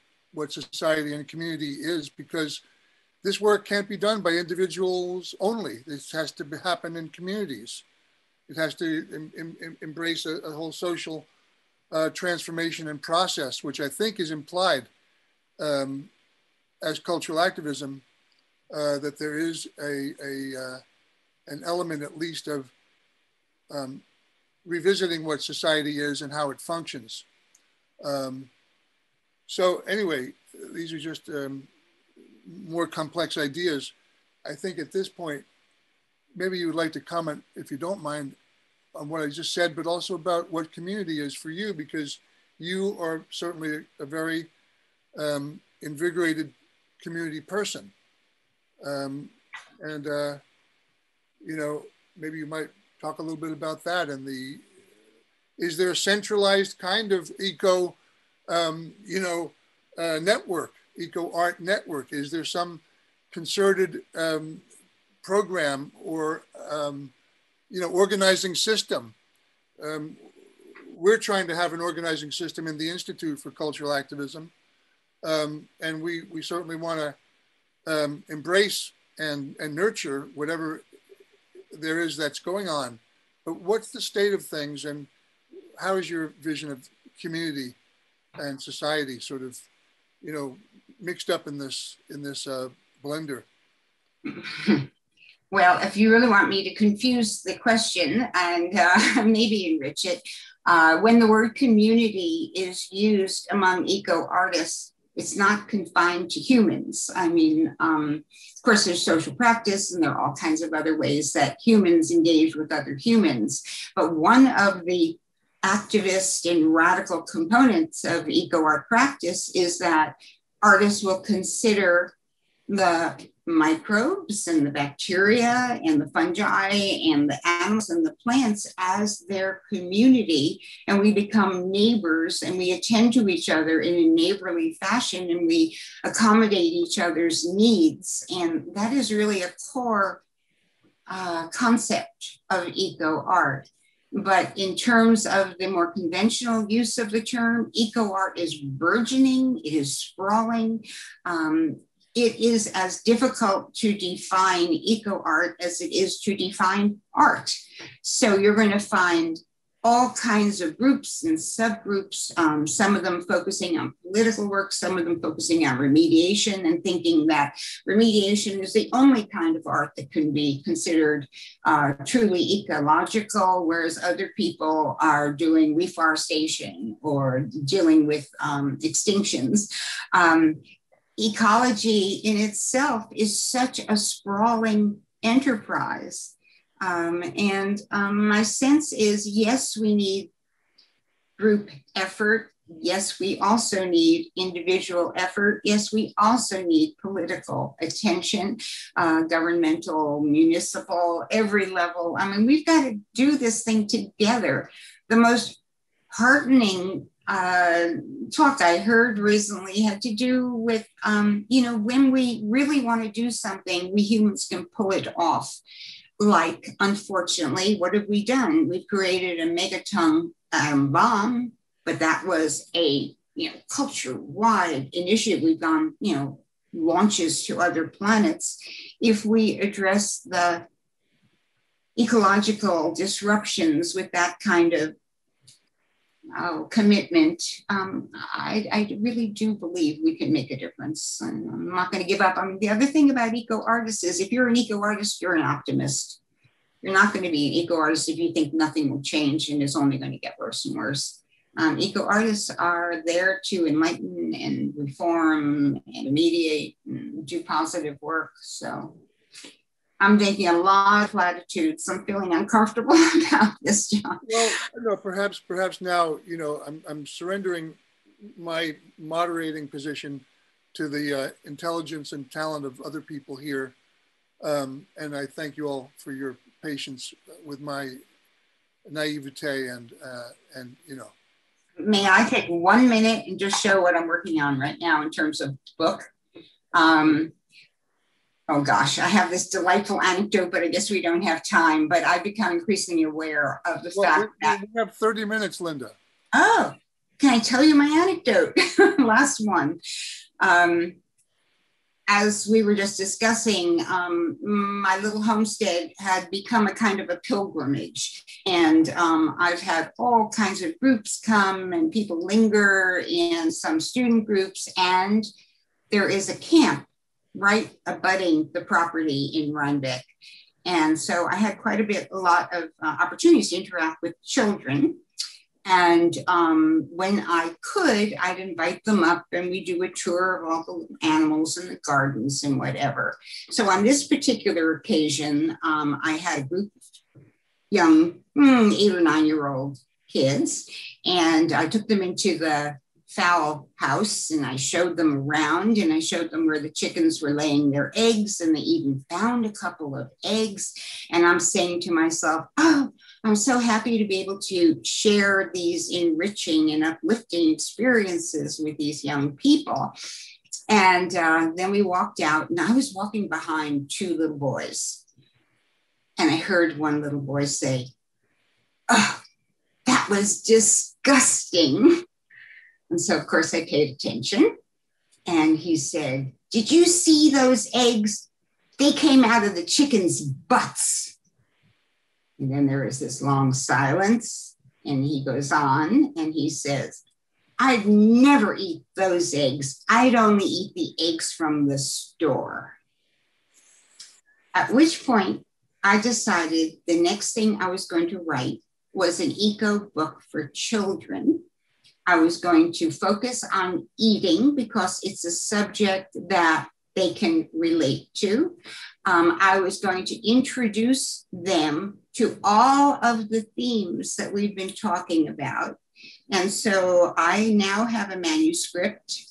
society and community is, because this work can't be done by individuals only. This has to happen in communities. It has to embrace a whole social transformation and process, which I think is implied as cultural activism, that there is an element at least of revisiting what society is and how it functions. So anyway, these are just more complex ideas. I think at this point, maybe you would like to comment, if you don't mind, on what I just said, but also about what community is for you, because you are certainly a very invigorated community person. Maybe you might talk a little bit about that. And is there a centralized kind of eco, network, eco art network? Is there some concerted program or, organizing system? We're trying to have an organizing system in the Institute for Cultural Activism. And we certainly want to embrace and nurture whatever there is that's going on. But what's the state of things, and how is your vision of community and society sort of, mixed up in this blender?
Well, if you really want me to confuse the question and maybe enrich it, when the word community is used among eco-artists, it's not confined to humans. I mean, of course, there's social practice, and there are all kinds of other ways that humans engage with other humans. But one of the activist and radical components of eco-art practice is that artists will consider the microbes and the bacteria and the fungi and the animals and the plants as their community, and we become neighbors, and we attend to each other in a neighborly fashion, and we accommodate each other's needs. And that is really a core concept of eco art. But in terms of the more conventional use of the term, eco art is burgeoning, it is sprawling. It is as difficult to define eco art as it is to define art. So you're going to find all kinds of groups and subgroups, some of them focusing on political work, some of them focusing on remediation and thinking that remediation is the only kind of art that can be considered truly ecological, whereas other people are doing reforestation or dealing with extinctions. Ecology in itself is such a sprawling enterprise. My sense is, yes, we need group effort. Yes, we also need individual effort. Yes, we also need political attention, governmental, municipal, every level. I mean, we've got to do this thing together. The most heartening talk I heard recently had to do with, when we really want to do something, we humans can pull it off. Like, unfortunately, what have we done? We've created a megaton atom bomb, but that was a culture-wide initiative. We've gone, launches to other planets. If we address the ecological disruptions with that kind of commitment, I really do believe we can make a difference. And I'm not going to give up. I mean, the other thing about eco-artists is if you're an eco-artist, you're an optimist. You're not going to be an eco-artist if you think nothing will change and it's only going to get worse and worse. Eco-artists are there to enlighten and reform and mediate and do positive work. So I'm making a lot of platitudes. I'm feeling uncomfortable about this, John.
Well, no, perhaps now, I'm surrendering my moderating position to the intelligence and talent of other people here. And I thank you all for your patience with my naivete and.
May I take 1 minute and just show what I'm working on right now in terms of book? Oh gosh, I have this delightful anecdote, but I guess we don't have time. But I've become increasingly aware of the fact that
we have 30 minutes, Linda.
Oh, can I tell you my anecdote? Last one. As we were just discussing, my little homestead had become a kind of a pilgrimage. And I've had all kinds of groups come and people linger in some student groups. And there is a camp right abutting the property in Rhinebeck. And so I had quite a lot of opportunities to interact with children. And when I could, I'd invite them up and we do a tour of all the animals in the gardens and whatever. So on this particular occasion, I had a group of young 8 or 9 year old kids, and I took them into the fowl house, and I showed them around, and I showed them where the chickens were laying their eggs, and they even found a couple of eggs. And I'm saying to myself, oh, I'm so happy to be able to share these enriching and uplifting experiences with these young people. And then we walked out, and I was walking behind two little boys. And I heard one little boy say, oh, that was disgusting. And so, of course, I paid attention. And he said, did you see those eggs? They came out of the chickens' butts. And then there is this long silence. And he goes on and he says, I'd never eat those eggs. I'd only eat the eggs from the store. At which point, I decided the next thing I was going to write was an eco book for children. I was going to focus on eating because it's a subject that they can relate to. I was going to introduce them to all of the themes that we've been talking about. And so I now have a manuscript,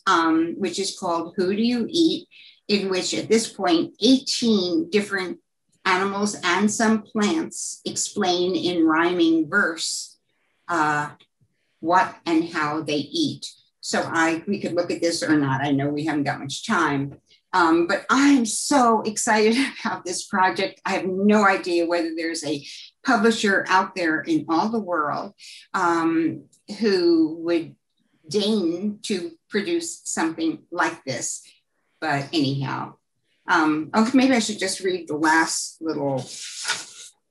which is called Who Do You Eat?, in which at this point, 18 different animals and some plants explain in rhyming verse what and how they eat. So we could look at this or not. I know we haven't got much time, but I'm so excited about this project. I have no idea whether there's a publisher out there in all the world who would deign to produce something like this. But anyhow, maybe I should just read the last little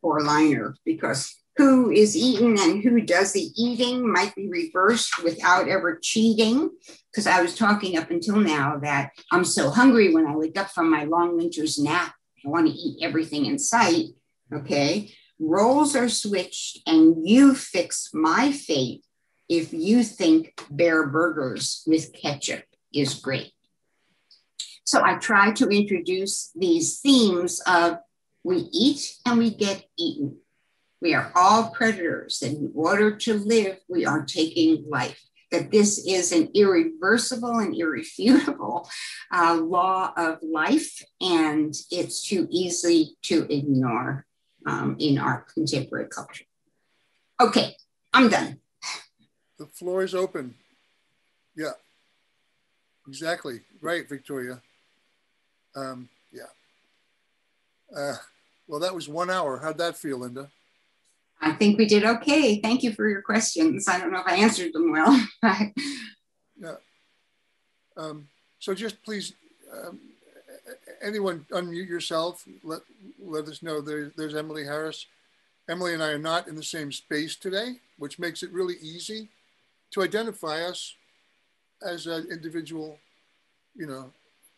four-liner, because who is eaten and who does the eating might be reversed without ever cheating. Because I was talking up until now that I'm so hungry when I wake up from my long winter's nap. I want to eat everything in sight, okay? Roles are switched and you fix my fate if you think Bear Burgers with ketchup is great. So I try to introduce these themes of we eat and we get eaten. We are all predators, and in order to live, we are taking life. That this is an irreversible and irrefutable law of life, and it's too easy to ignore in our contemporary culture. Okay, I'm done.
The floor is open. Yeah, exactly. Right, Victoria. Well, that was 1 hour. How'd that feel, Linda?
I think we did okay. Thank you for your questions. I don't know if I answered them well.
Yeah. So just please, anyone unmute yourself. Let us know. There's Emily Harris. Emily and I are not in the same space today, which makes it really easy to identify us as individual,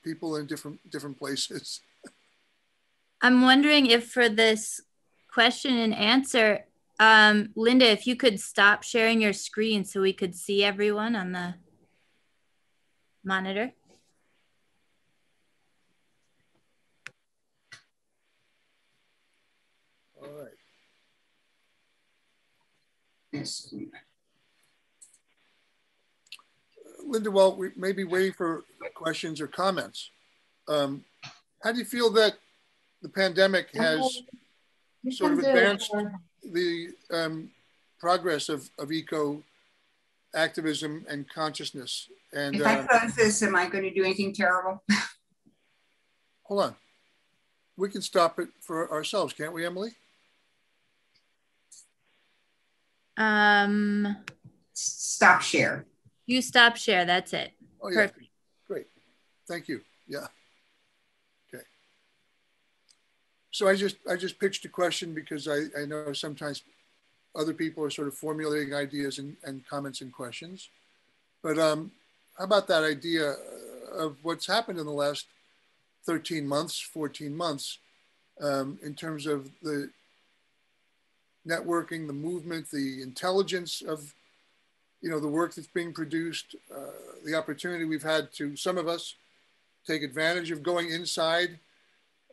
people in different places.
I'm wondering if for this question and answer, Linda, if you could stop sharing your screen so we could see everyone on the monitor.
All right.
Yes.
Linda, while we may be waiting for questions or comments, how do you feel that the pandemic has sort of advanced the progress of eco activism and consciousness? And
if I close this, am I going to do anything terrible?
Hold on. We can stop it for ourselves, can't we, Emily?
Stop share.
You stop share, that's it.
Oh, yeah. Perfect. Great. Thank you. Yeah. Okay. So I just pitched a question because I know sometimes other people are sort of formulating ideas and comments and questions. But how about that idea of what's happened in the last 13 months, 14 months, in terms of the networking, the movement, the intelligence of the work that's being produced, the opportunity we've had to, some of us, take advantage of going inside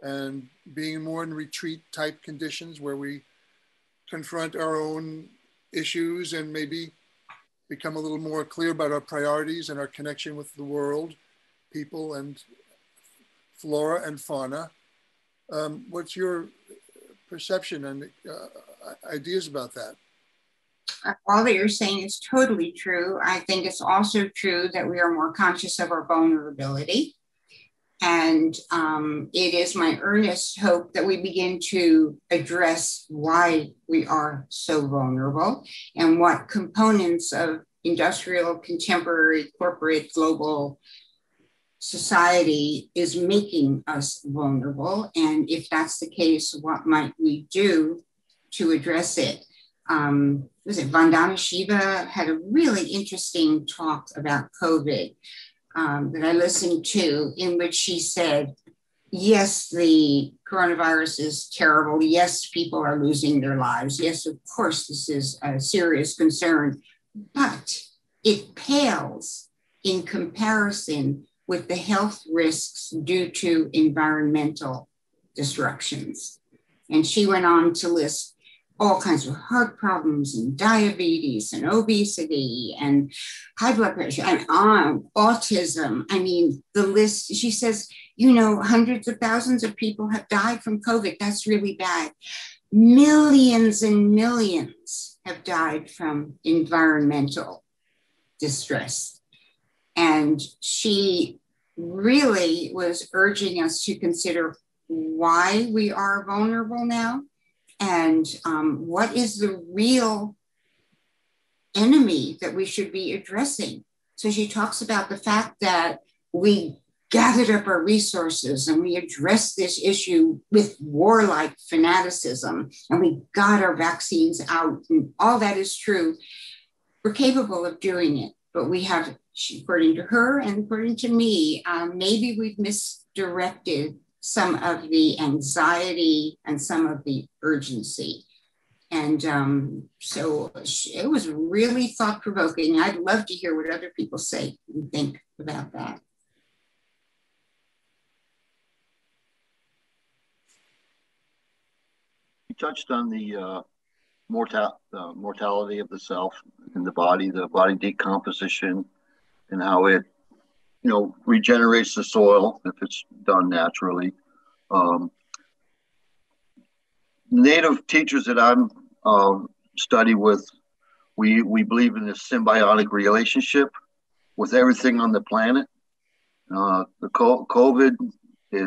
and being more in retreat type conditions where we confront our own issues and maybe become a little more clear about our priorities and our connection with the world, people, and flora and fauna. What's your perception and ideas about that?
All that you're saying is totally true. I think it's also true that we are more conscious of our vulnerability. And it is my earnest hope that we begin to address why we are so vulnerable and what components of industrial, contemporary, corporate, global society is making us vulnerable. And if that's the case, what might we do to address it? Vandana Shiva had a really interesting talk about COVID that I listened to, in which she said, yes, the coronavirus is terrible. Yes, people are losing their lives. Yes, of course, this is a serious concern, but it pales in comparison with the health risks due to environmental disruptions. And she went on to list all kinds of heart problems and diabetes and obesity and high blood pressure and autism. I mean, the list, she says, hundreds of thousands of people have died from COVID. That's really bad. Millions and millions have died from environmental distress. And she really was urging us to consider why we are vulnerable now. And what is the real enemy that we should be addressing? So she talks about the fact that we gathered up our resources and we addressed this issue with warlike fanaticism, and we got our vaccines out, and all that is true. We're capable of doing it, but we have, according to her and according to me, maybe we've misdirected some of the anxiety and some of the urgency. And so it was really thought-provoking. I'd love to hear what other people say and think about that.
You touched on the mortality of the self in the body decomposition, and how it regenerates the soil if it's done naturally. Native teachers that I'm study with, we believe in this symbiotic relationship with everything on the planet. The COVID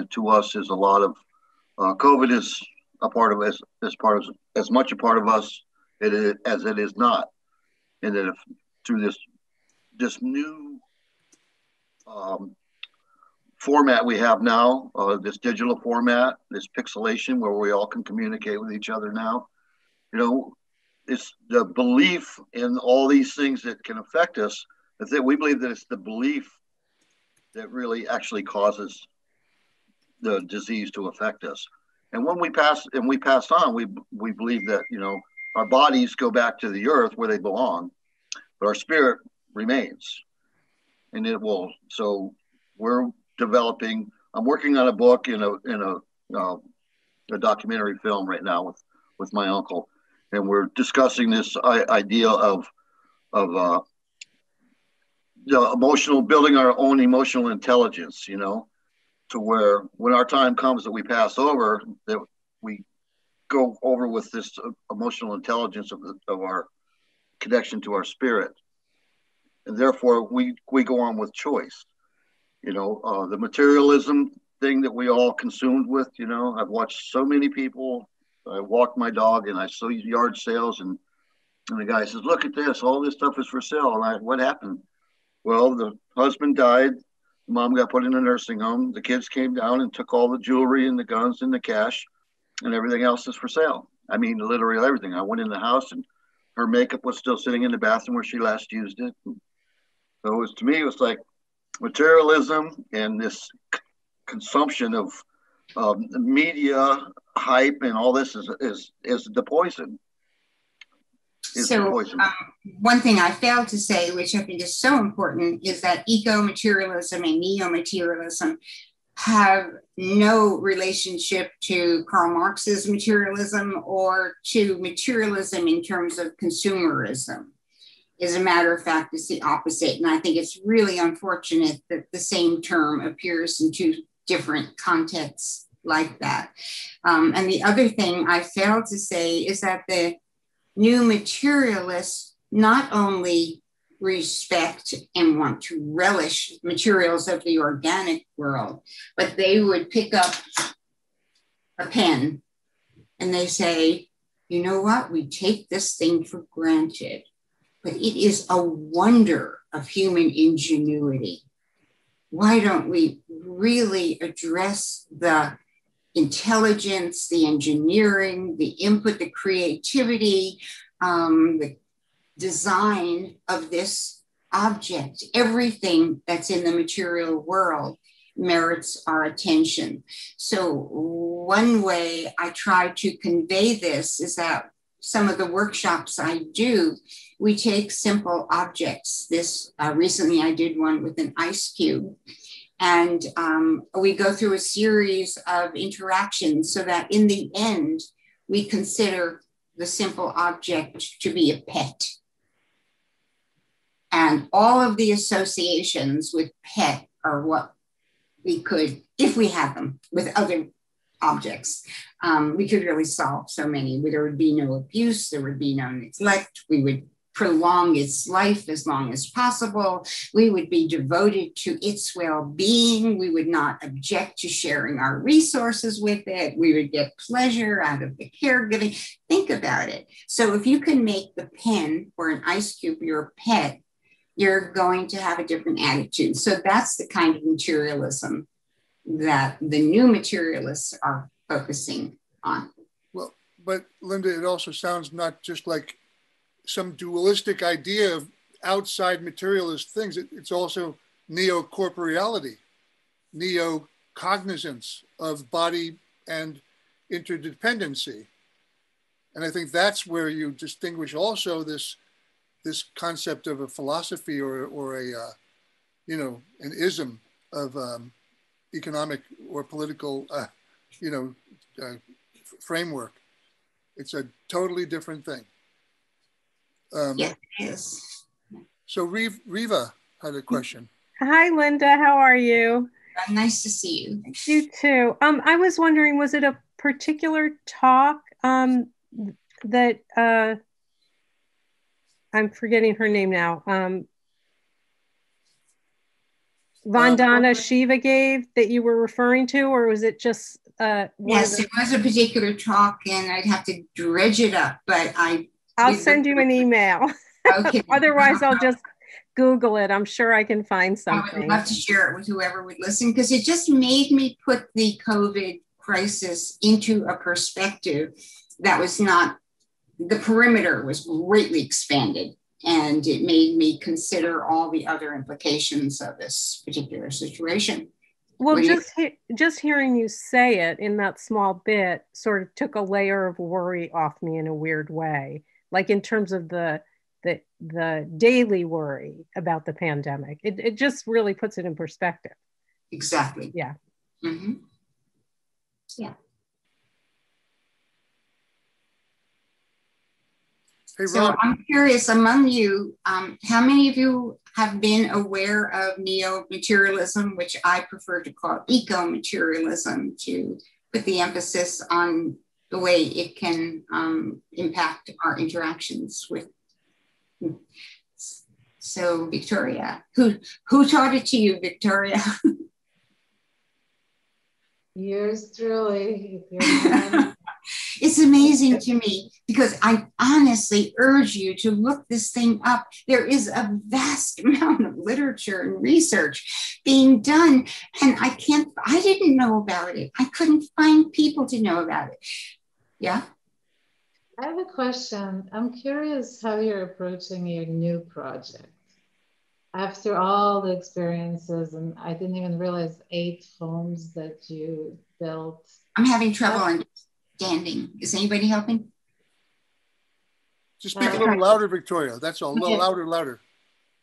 to us is a lot of COVID is a part of us, as much a part of us as it is not, and that through this new format we have now, this digital format, this pixelation where we all can communicate with each other now, it's the belief in all these things that can affect us. That we believe that it's the belief that really actually causes the disease to affect us. And when we pass on, we believe that our bodies go back to the earth where they belong, but our spirit remains, and it will. So we're developing. I'm working on a book in a documentary film right now with my uncle, and we're discussing this idea of building our own emotional intelligence. To where when our time comes that we pass over, that we go over with this emotional intelligence of our connection to our spirit, and therefore we go on with choice. The materialism thing that we all consumed with. I've watched so many people. I walked my dog and I saw yard sales, and the guy says, "Look at this! All this stuff is for sale." And what happened? Well, the husband died. Mom got put in a nursing home. The kids came down and took all the jewelry and the guns and the cash, and everything else is for sale. I mean, literally everything. I went in the house and her makeup was still sitting in the bathroom where she last used it. So to me, it was like materialism and this consumption of media hype and all this is the poison.
One thing I failed to say, which I think is so important, is that eco-materialism and neo-materialism have no relationship to Karl Marx's materialism or to materialism in terms of consumerism. As a matter of fact, it's the opposite. And I think it's really unfortunate that the same term appears in two different contexts like that. And the other thing I failed to say is that the new materialists not only respect and want to relish materials of the organic world, but they would pick up a pen and they say, you know what, we take this thing for granted, but it is a wonder of human ingenuity. Why don't we really address the intelligence, the engineering, the input, the creativity, the design of this object? Everything that's in the material world merits our attention. So one way I try to convey this is that some of the workshops I do, we take simple objects. This recently I did one with an ice cube, and we go through a series of interactions so that in the end, we consider the simple object to be a pet. And all of the associations with pet are what we could, if we had them with other objects, we could really solve so many. There would be no abuse, there would be no neglect, we would prolong its life as long as possible, we would be devoted to its well-being, we would not object to sharing our resources with it, we would get pleasure out of the caregiving. Think about it. So if you can make the pen or an ice cube your pet, you're going to have a different attitude. So that's the kind of materialism that the new materialists are focusing on.
Well, but Linda, it also sounds not just like some dualistic idea of outside materialist things. It's also neo-corporeality, neo-cognizance of body and interdependency. And I think that's where you distinguish also this concept of a philosophy or a, an ism of economic or political, framework. It's a totally different thing.
Yes, it is.
So Riva had a question.
Hi, Linda. How are you?
Nice to see you.
You too. I was wondering, was it a particular talk that I'm forgetting her name now. Vandana Shiva gave that you were referring to, or was it just?
Yes, it was a particular talk, and I'd have to dredge it up, but
I'll send you an email.
Okay.
Otherwise, I'll just Google it. I'm sure I can find something.
I would love to share it with whoever would listen, because it just made me put the COVID crisis into a perspective that was not, the perimeter was greatly expanded, and it made me consider all the other implications of this particular situation.
Well, just hearing you say it in that small bit sort of took a layer of worry off me in a weird way, like in terms of the daily worry about the pandemic. It just really puts it in perspective.
Exactly.
Yeah.
Mm-hmm. Yeah.
Hey,
so I'm curious, among you, how many of you have been aware of neo-materialism, which I prefer to call eco-materialism, to put the emphasis on the way it can impact our interactions with. So Victoria, who taught it to you, Victoria?
Yours truly.
It's amazing to me, because I honestly urge you to look this thing up. There is a vast amount of literature and research being done, and I didn't know about it. I couldn't find people to know about it. Yeah?
I have a question. I'm curious how you're approaching your new project. After all the experiences, and I didn't even realize 8 homes that you built.
I'm having trouble understanding. Is anybody helping?
Just speak a little louder, Victoria. That's all. A little louder.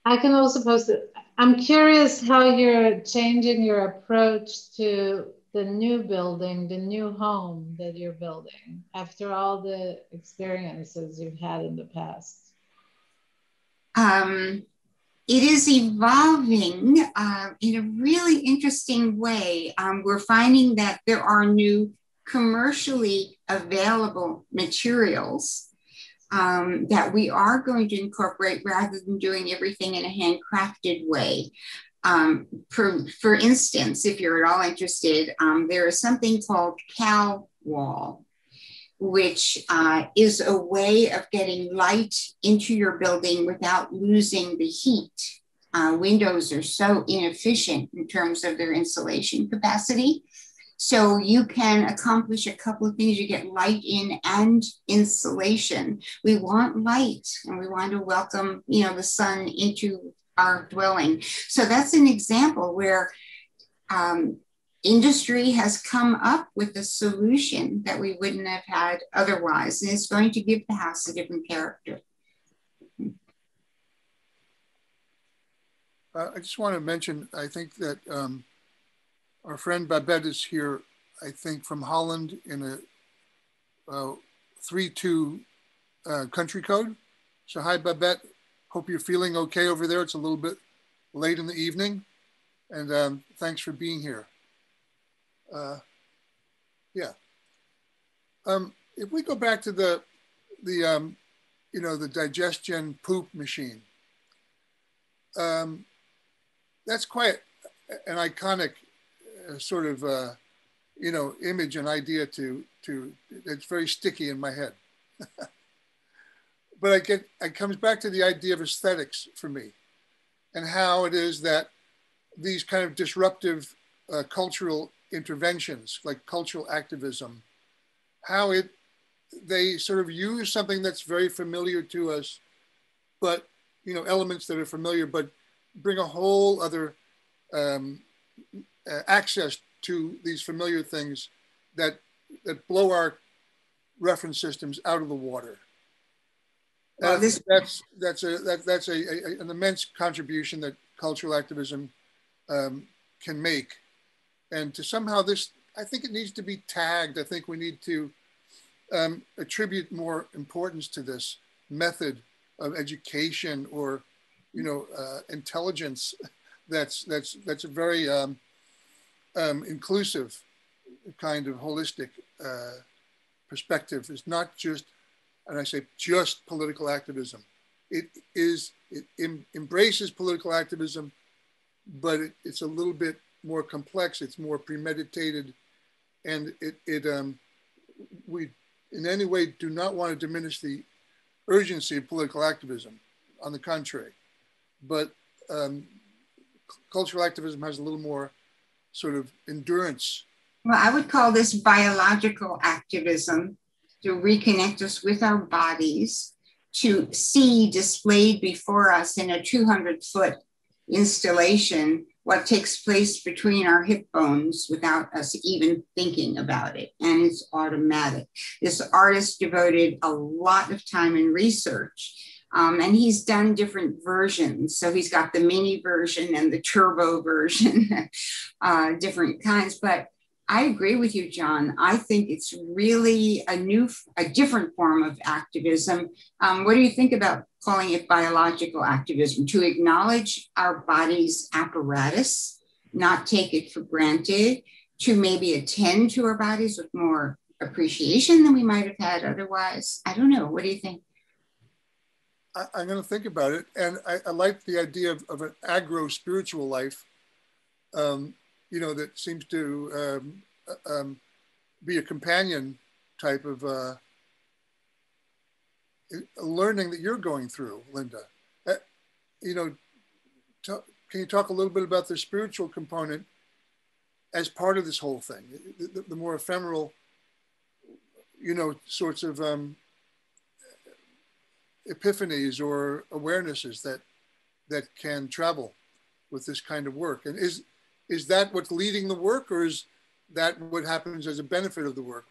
I can also post it. I'm curious how you're changing your approach to the new building, the new home that you're building after all the experiences you've had in the past.
It is evolving in a really interesting way. We're finding that there are new commercially available materials that we are going to incorporate rather than doing everything in a handcrafted way. For instance, if you're at all interested, there is something called cow wall, which is a way of getting light into your building without losing the heat. Windows are so inefficient in terms of their insulation capacity. So you can accomplish a couple of things. You get light in and insulation. We want light and we want to welcome, the sun into our dwelling. So that's an example where industry has come up with a solution that we wouldn't have had otherwise. And it's going to give the house a different character.
I just want to mention, I think that our friend Babette is here, I think from Holland in a 3-2 country code. So hi, Babette. Hope you're feeling okay over there. It's a little bit late in the evening. And thanks for being here. If we go back to the digestion poop machine, that's quite an iconic sort of image and idea to it's very sticky in my head. But it comes back to the idea of aesthetics for me, and how it is that these kind of disruptive cultural interventions, like cultural activism, how they sort of use something that's very familiar to us, but elements that are familiar, but bring a whole other access to these familiar things that blow our reference systems out of the water. Well, that's an immense contribution that cultural activism can make, and to somehow this, I think it needs to be tagged. I think we need to attribute more importance to this method of education or intelligence that's a very inclusive kind of holistic perspective. It's not just, and I say just, political activism. It embraces political activism, but it's a little bit more complex. It's more premeditated, and we in any way do not want to diminish the urgency of political activism. On the contrary, but cultural activism has a little more sort of endurance.
Well, I would call this biological activism, to reconnect us with our bodies, to see displayed before us in a 200-foot installation what takes place between our hip bones without us even thinking about it. And it's automatic. This artist devoted a lot of time and research. And he's done different versions. So he's got the mini version and the turbo version, different kinds. But I agree with you, John. I think it's really a different form of activism. What do you think about calling it biological activism? To acknowledge our body's apparatus, not take it for granted, to maybe attend to our bodies with more appreciation than we might have had otherwise. I don't know. What do you think?
I'm going to think about it. And I like the idea of an agro-spiritual life, that seems to be a companion type of learning that you're going through, Linda. Can you talk a little bit about the spiritual component as part of this whole thing? The more ephemeral, sorts of epiphanies or awarenesses that can travel with this kind of work. And is that what's leading the work, or is that what happens as a benefit of the work?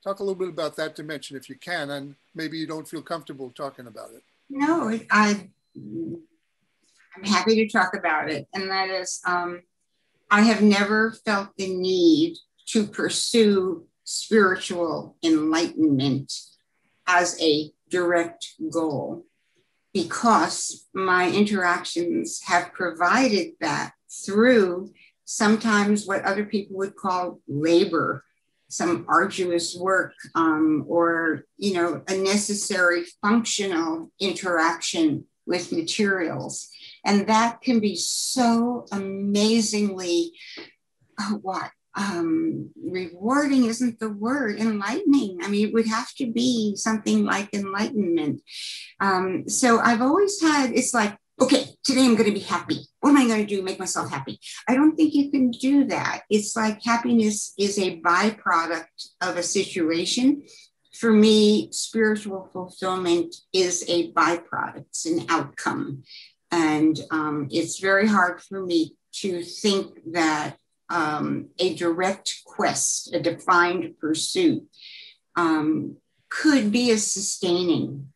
Talk a little bit about that dimension if you can, and maybe you don't feel comfortable talking about it.
No, I'm happy to talk about it. And that is, I have never felt the need to pursue spiritual enlightenment as a direct goal. because my interactions have provided that through sometimes what other people would call labor, some arduous work, or a necessary functional interaction with materials. And that can be so amazingly rewarding isn't the word, enlightening. I mean, it would have to be something like enlightenment. So I've always had, it's like, okay, today I'm going to be happy. What am I going to do to make myself happy? I don't think you can do that. It's like happiness is a byproduct of a situation. For me, spiritual fulfillment is a byproduct, it's an outcome. And it's very hard for me to think that a direct quest, a defined pursuit, could be as sustaining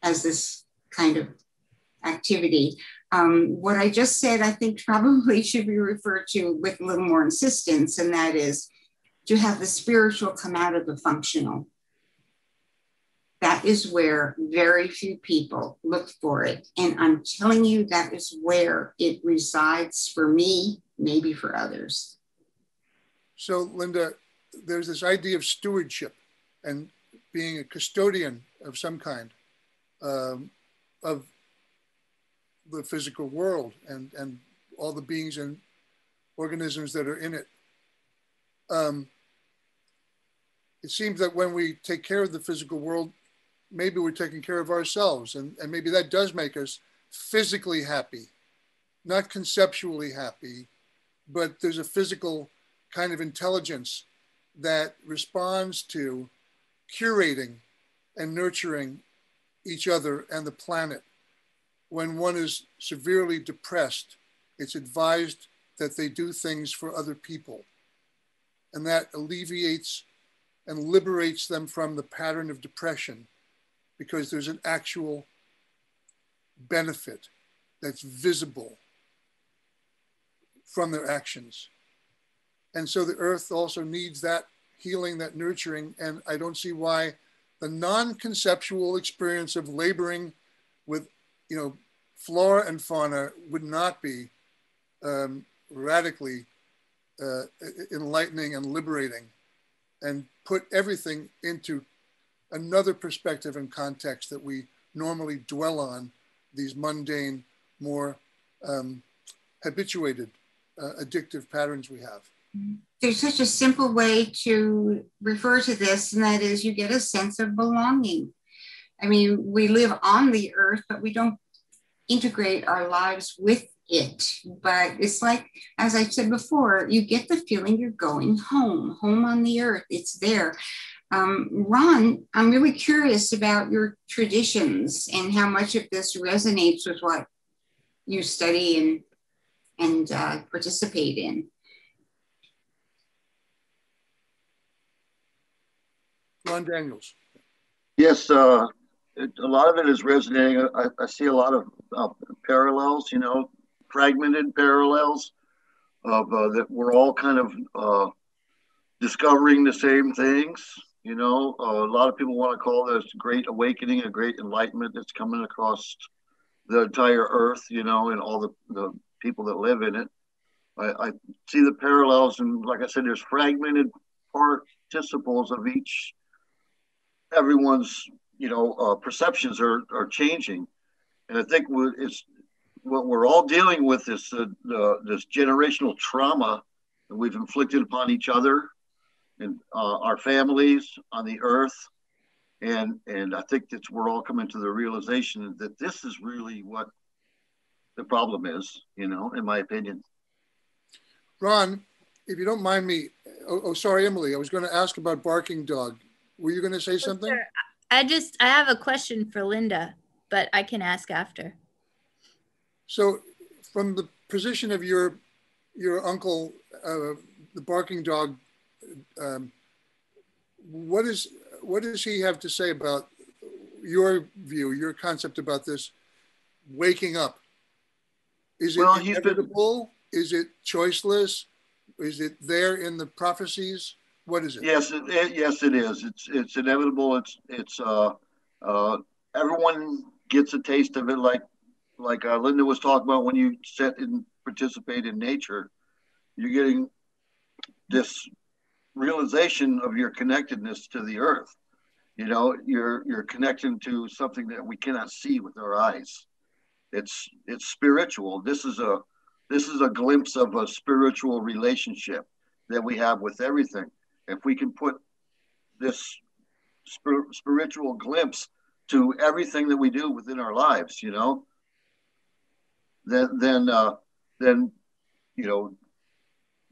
as this kind of activity. What I just said, I think probably should be referred to with a little more insistence, and that is to have the spiritual come out of the functional. That is where very few people look for it. And I'm telling you, that is where it resides for me, maybe for others.
So, Linda, there's this idea of stewardship and being a custodian of some kind of the physical world and all the beings and organisms that are in it. It seems that when we take care of the physical world, maybe we're taking care of ourselves, and maybe that does make us physically happy, not conceptually happy, but there's a physical kind of intelligence that responds to curating and nurturing each other and the planet. When one is severely depressed, it's advised that they do things for other people, and that alleviates and liberates them from the pattern of depression, because there's an actual benefit that's visible from their actions. And so the earth also needs that healing, that nurturing, and I don't see why the non-conceptual experience of laboring with, flora and fauna would not be radically enlightening and liberating, and put everything into another perspective and context that we normally dwell on, these mundane, more habituated, addictive patterns we have.
There's such a simple way to refer to this, and that is you get a sense of belonging. I mean, we live on the earth, but we don't integrate our lives with it. But it's like, as I said before, you get the feeling you're going home on the earth. It's there. Ron, I'm really curious about your traditions and how much of this resonates with what you study and participate in.
Ron Daniels.
Yes, a lot of it is resonating. I see a lot of parallels, fragmented parallels of that we're all kind of discovering the same things. A lot of people want to call this great awakening, a great enlightenment that's coming across the entire earth, and all the people that live in it. I see the parallels, and like I said, there's fragmented participles of each. Everyone's, perceptions are changing, and I think it's what we're all dealing with is this generational trauma that we've inflicted upon each other and our families on the earth, and I think that we're all coming to the realization that this is really what the problem is, in my opinion.
Ron, if you don't mind me, sorry, Emily, I was going to ask about barking dog. Were you going to say something?
Sure. I have a question for Linda, but I can ask after.
So from the position of your uncle, the barking dog, what does he have to say about your view, your concept about this waking up? Is it inevitable? Is it choiceless? Is it there in the prophecies? What is it?
Yes, yes, it is. It's inevitable. It's everyone gets a taste of it, like Linda was talking about, when you sit and participate in nature, you're getting this realization of your connectedness to the earth. You know, you're connecting to something that we cannot see with our eyes. It's spiritual. This is a glimpse of a spiritual relationship that we have with everything. If we can put this spiritual glimpse to everything that we do within our lives, you know, then you know,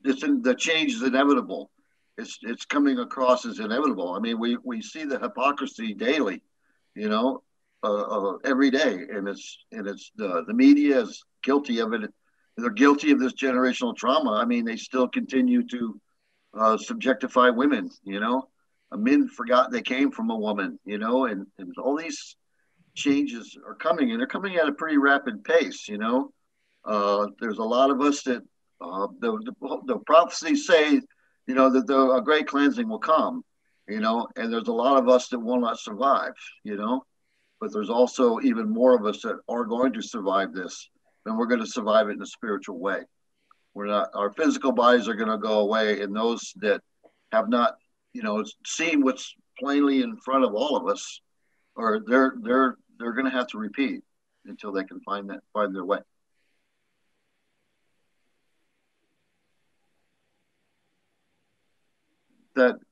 the change is inevitable. It's coming across as inevitable. I mean, we see the hypocrisy daily, you know, every day, and it's the media is guilty of it. They're guilty of this generational trauma. I mean, they still continue to subjectify women. You know, men forgot they came from a woman. You know, and all these changes are coming, and they're coming at a pretty rapid pace. You know, there's a lot of us that the prophecies say, you know, that a great cleansing will come. You know, and there's a lot of us that will not survive. You know, but there's also even more of us that are going to survive this, and we're going to survive it in a spiritual way. We're not, our physical bodies are going to go away, and those that have not, you know, seen what's plainly in front of all of us, or they're going to have to repeat until they can find their way.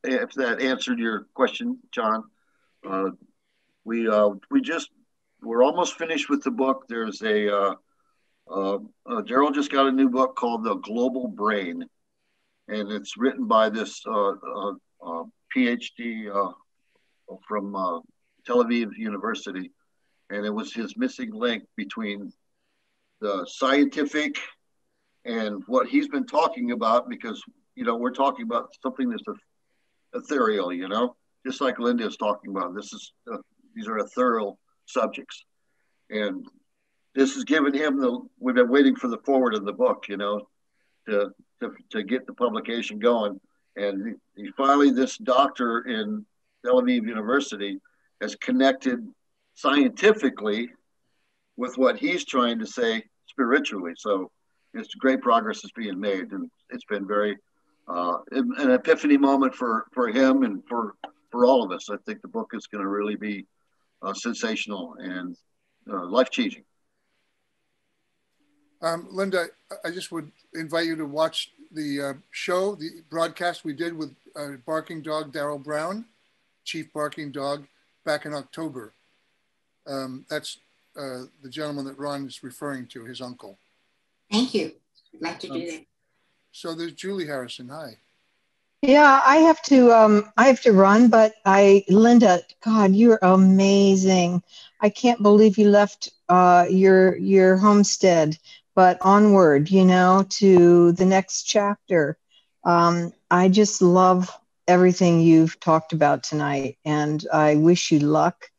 If that answered your question, John, we're almost finished with the book. There's Daryl just got a new book called The Global Brain, and it's written by this PhD from Tel Aviv University, and it was his missing link between the scientific and what he's been talking about, because, you know, we're talking about something that's ethereal, you know, just like Linda is talking about. These are ethereal subjects, and this has given him we've been waiting for the forward of the book, you know, to get the publication going. And he finally, this doctor in Tel Aviv University has connected scientifically with what he's trying to say spiritually. So it's great progress is being made, and it's been very an epiphany moment for him and for all of us. I think the book is going to really be sensational and life-changing.
Linda, I just would invite you to watch the the broadcast we did with barking dog Daryl Brown, Chief Barking Dog, back in October. That's the gentleman that Ron is referring to, his uncle.
Thank you. I'd like to do that.
So there's Julie Harrison. Hi.
Yeah, I have to run, but Linda, God, you're amazing. I can't believe you left your homestead, but onward, you know, to the next chapter. I just love everything you've talked about tonight, and I wish you luck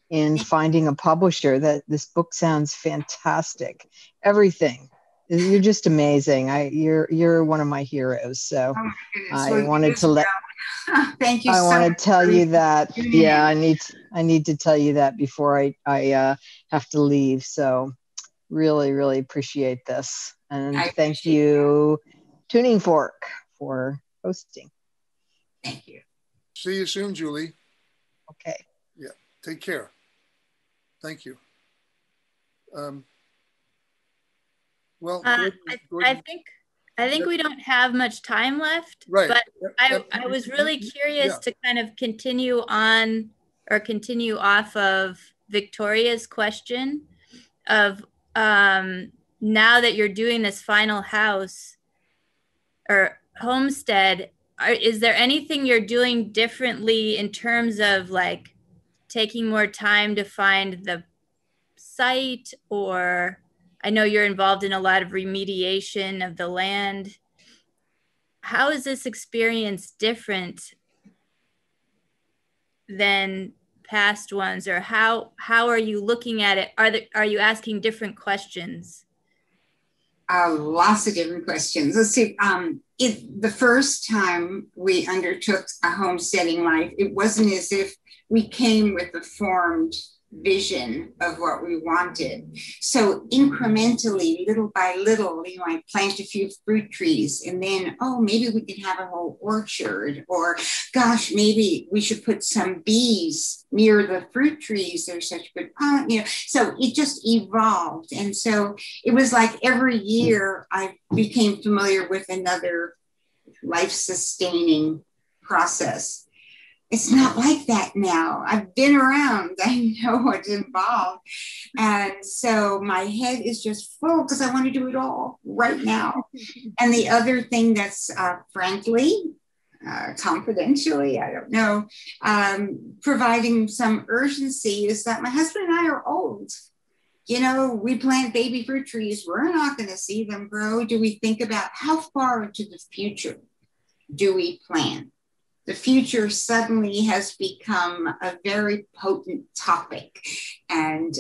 in finding a publisher. That this book sounds fantastic. Everything. You're just amazing. You're one of my heroes. So I wanted to let.
Thank you.
I
so
want
much
to tell you that. Yeah,
it.
I need to tell you that before I have to leave. So really, really appreciate this, and thank you, Tuning Fork, for hosting.
Thank you.
See you soon, Julie.
Okay.
Yeah. Take care. Thank you. Well, Gordon,
I think we don't have much time left,
right.
But I was really curious to kind of continue on or continue off of Victoria's question of now that you're doing this final house or homestead, is there anything you're doing differently in terms of like taking more time to find the site, or I know you're involved in a lot of remediation of the land. How is this experience different than past ones, or how are you looking at it? Are you asking different questions?
Lots of different questions. Let's see. The first time we undertook a homesteading life, it wasn't as if we came with a formed vision of what we wanted. So incrementally, little by little, I plant a few fruit trees, and then, oh, maybe we could have a whole orchard, or gosh, maybe we should put some bees near the fruit trees. They're such good pollen, So it just evolved. And so it was like every year I became familiar with another life-sustaining process. It's not like that now. I've been around. I know what's involved. And so my head is just full because I want to do it all right now. And the other thing that's frankly, confidentially, I don't know, providing some urgency is that my husband and I are old. We plant baby fruit trees. We're not going to see them grow. Do we think about how far into the future do we plan? The future suddenly has become a very potent topic, and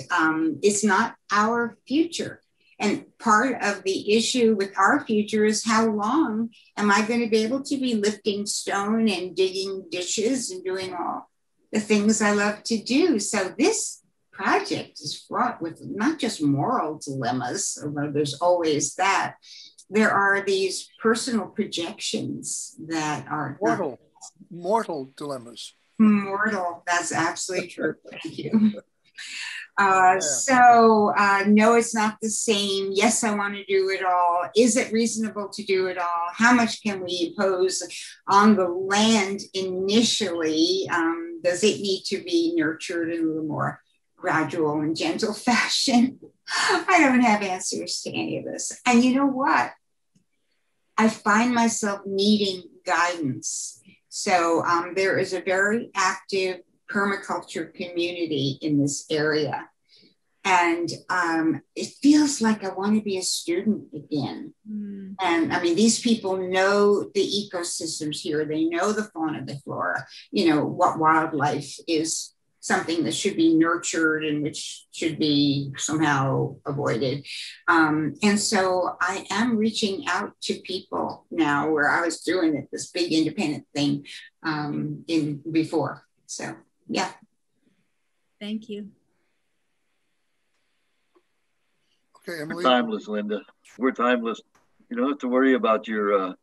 it's not our future. And part of the issue with our future is how long am I going to be able to be lifting stone and digging ditches and doing all the things I love to do? So this project is fraught with not just moral dilemmas, although there's always that. There are these personal projections that are
mortal dilemmas.
Mortal, that's absolutely true. Thank you. No, it's not the same. Yes, I want to do it all. Is it reasonable to do it all? How much can we impose on the land initially? Does it need to be nurtured in a little more gradual and gentle fashion? I don't have answers to any of this. And you know what? I find myself needing guidance. So there is a very active permaculture community in this area. And it feels like I want to be a student again. Mm. And I mean, these people know the ecosystems here. They know the fauna, the flora, what wildlife is something that should be nurtured and which should be somehow avoided. And so I am reaching out to people now, where I was doing it, this big independent thing before. So, yeah.
Thank you.
Okay, Emily.
We're timeless, Linda. We're timeless. You don't have to worry about your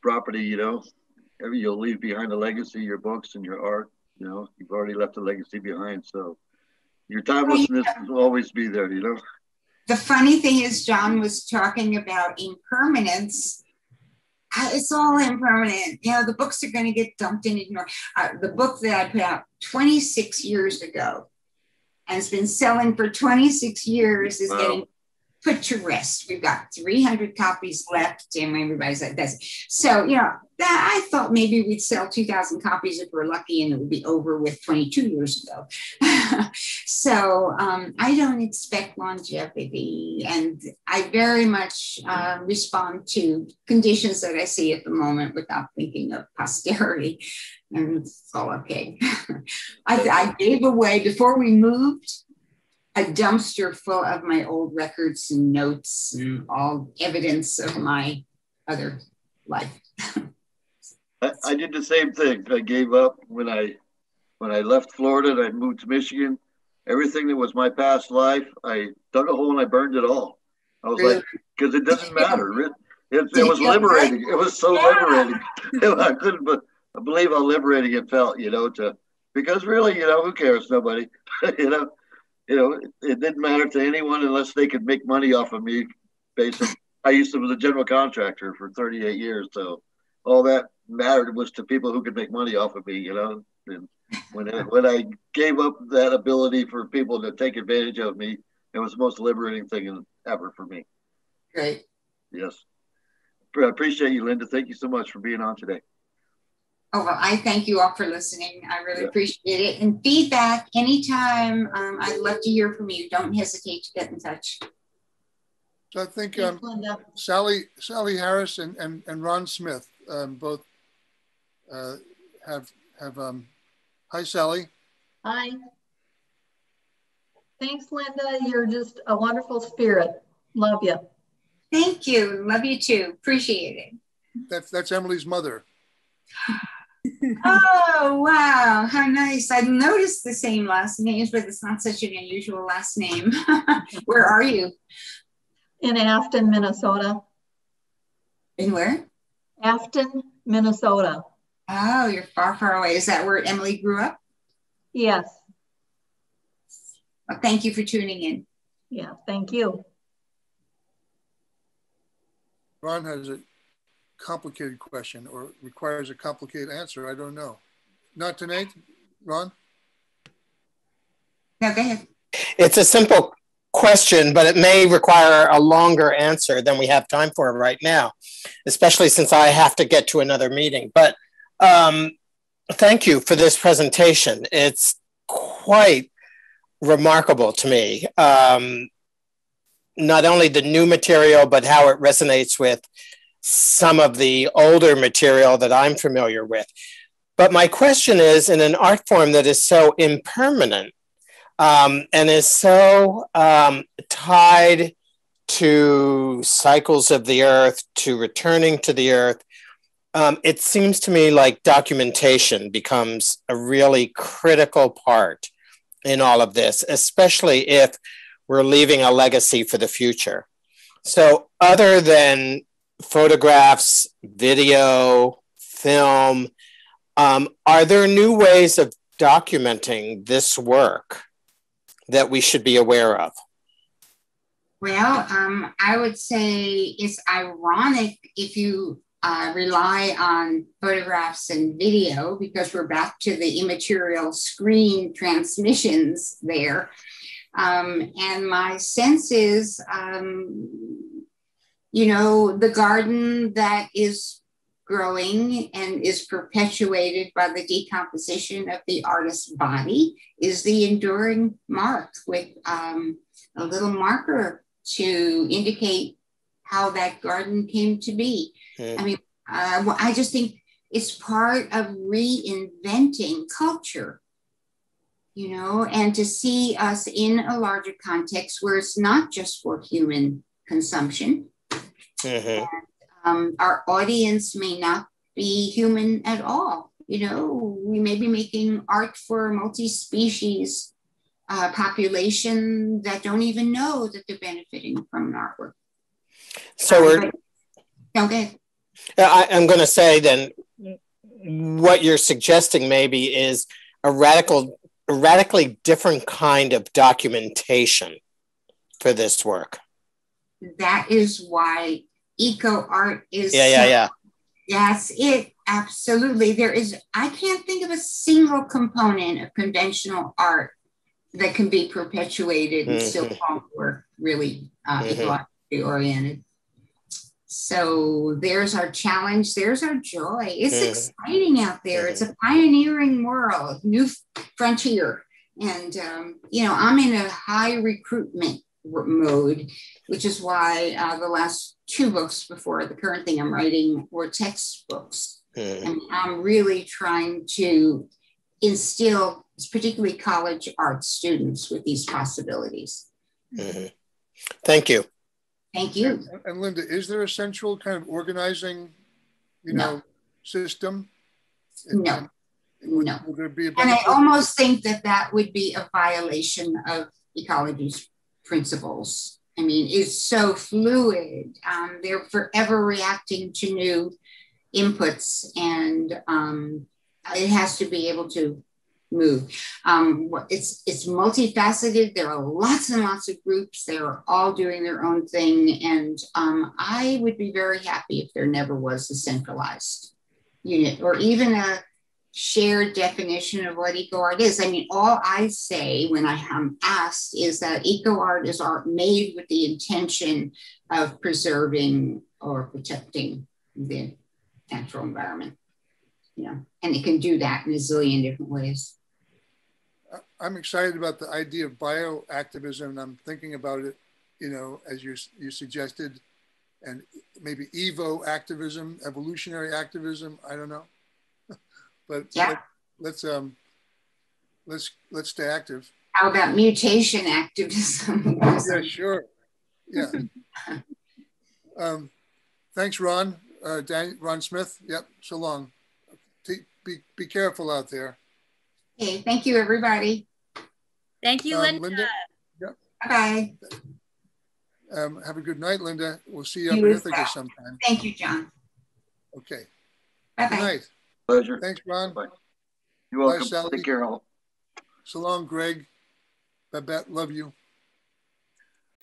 property, You'll leave behind a legacy, your books and your art. You've already left a legacy behind. So your timelessness will always be there,
The funny thing is, John was talking about impermanence. It's all impermanent. The books are going to get dumped and ignored. The book that I put out 26 years ago and it's been selling for 26 years is getting put to rest. We've got 300 copies left, and everybody's like, that's it. So, I thought maybe we'd sell 2,000 copies if we're lucky, and it would be over with 22 years ago. So I don't expect longevity, and I very much respond to conditions that I see at the moment without thinking of posterity, and it's all okay. I gave away, before we moved, a dumpster full of my old records and notes and all evidence of my other life.
I did the same thing. I gave up when I left Florida and I moved to Michigan. Everything that was my past life, I dug a hole and I burned it all. I was like, because it doesn't matter. It was liberating. It was so liberating. I couldn't believe how liberating it felt, because really, who cares? Nobody, it didn't matter to anyone unless they could make money off of me. I used to be a general contractor for 38 years. So all that mattered was to people who could make money off of me, And when I gave up that ability for people to take advantage of me, it was the most liberating thing ever for me.
Great.
Yes. I appreciate you, Linda. Thank you so much for being on today.
Oh, well, I thank you all for listening. I really appreciate it. And feedback anytime. I'd love to hear from you. Don't hesitate to get in touch.
So I think Sally Harris and Ron Smith both have hi, Sally.
Hi. Thanks, Linda. You're just a wonderful spirit. Love you.
Thank you. Love you too. Appreciate it.
That's Emily's mother.
Oh, wow. How nice. I've noticed the same last names, but it's not such an unusual last name. Where are you?
In Afton, Minnesota.
In where?
Afton, Minnesota.
Oh, you're far, far away. Is that where Emily grew up?
Yes.
Well, thank you for tuning in.
Yeah, thank you.
Ron has a complicated question or requires a complicated answer. I don't know. Not tonight, Ron?
No, go ahead.
It's a simple question, but it may require a longer answer than we have time for right now, especially since I have to get to another meeting. But thank you for this presentation. It's quite remarkable to me. Not only the new material, but how it resonates with some of the older material that I'm familiar with. But my question is, in an art form that is so impermanent and is so tied to cycles of the earth, to returning to the earth, it seems to me like documentation becomes a really critical part in all of this, especially if we're leaving a legacy for the future. So other than photographs, video, film, are there new ways of documenting this work that we should be aware of?
Well, I would say it's ironic if you rely on photographs and video, because we're back to the immaterial screen transmissions there. And my sense is, you know, the garden that is growing and is perpetuated by the decomposition of the artist's body is the enduring mark, with a little marker to indicate how that garden came to be. I mean, I just think it's part of reinventing culture, you know, and to see us in a larger context where it's not just for human consumption. And, our audience may not be human at all. You know, we may be making art for a multi-species population that don't even know that they're benefiting from an artwork.
So we're...
Okay.
I'm going to say then, what you're suggesting maybe is a radically different kind of documentation for this work.
That is why eco art is Yes, it absolutely. There is, I can't think of a single component of conventional art that can be perpetuated and still call work really ecologically oriented. So there's our challenge, there's our joy. It's exciting out there. It's a pioneering world, new frontier. And, you know, I'm in a high recruitment mode, which is why the last 2 books before the current thing I'm writing were textbooks. And I'm really trying to instill, particularly college art students, with these possibilities.
Thank you.
Thank you.
And Linda, is there a central kind of organizing, you know, system?
No.
Would there be a
and I almost think that that would be a violation of ecology's principles. I mean, it's so fluid. They're forever reacting to new inputs, and it has to be able to move. It's multifaceted. There are lots and lots of groups. They are all doing their own thing. And I would be very happy if there never was a centralized unit or even a shared definition of what eco art is. I mean, all I say when I am asked is that eco art is art made with the intention of preserving or protecting the natural environment. You know, and it can do that in a zillion different ways.
I'm excited about the idea of bioactivism, and I'm thinking about it, you know, as you suggested, and maybe evo activism, evolutionary activism. I don't know, but let's stay active.
How about mutation activism?
Yeah, sure. Yeah. Thanks, Ron. Ron Smith. Yep. So long. Be careful out there.
Okay, thank you, everybody.
Thank you, Linda.
Yep.
Bye-bye.
Have a good night, Linda. We'll see you up
You
in
as
Ithaca
well.
sometime.
Thank you, John.
Okay.
Bye-bye.
Good night.
Pleasure.
Thanks, Ron.
Bye. You're welcome.
Bye, Sally.
Take care, all.
So long, Greg. Babette, love you.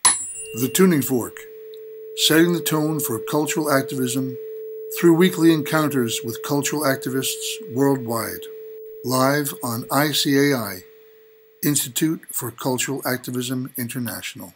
The Tuning Fork, setting the tone for cultural activism through weekly encounters with cultural activists worldwide. Live on ICAI, Institute for Cultural Activism International.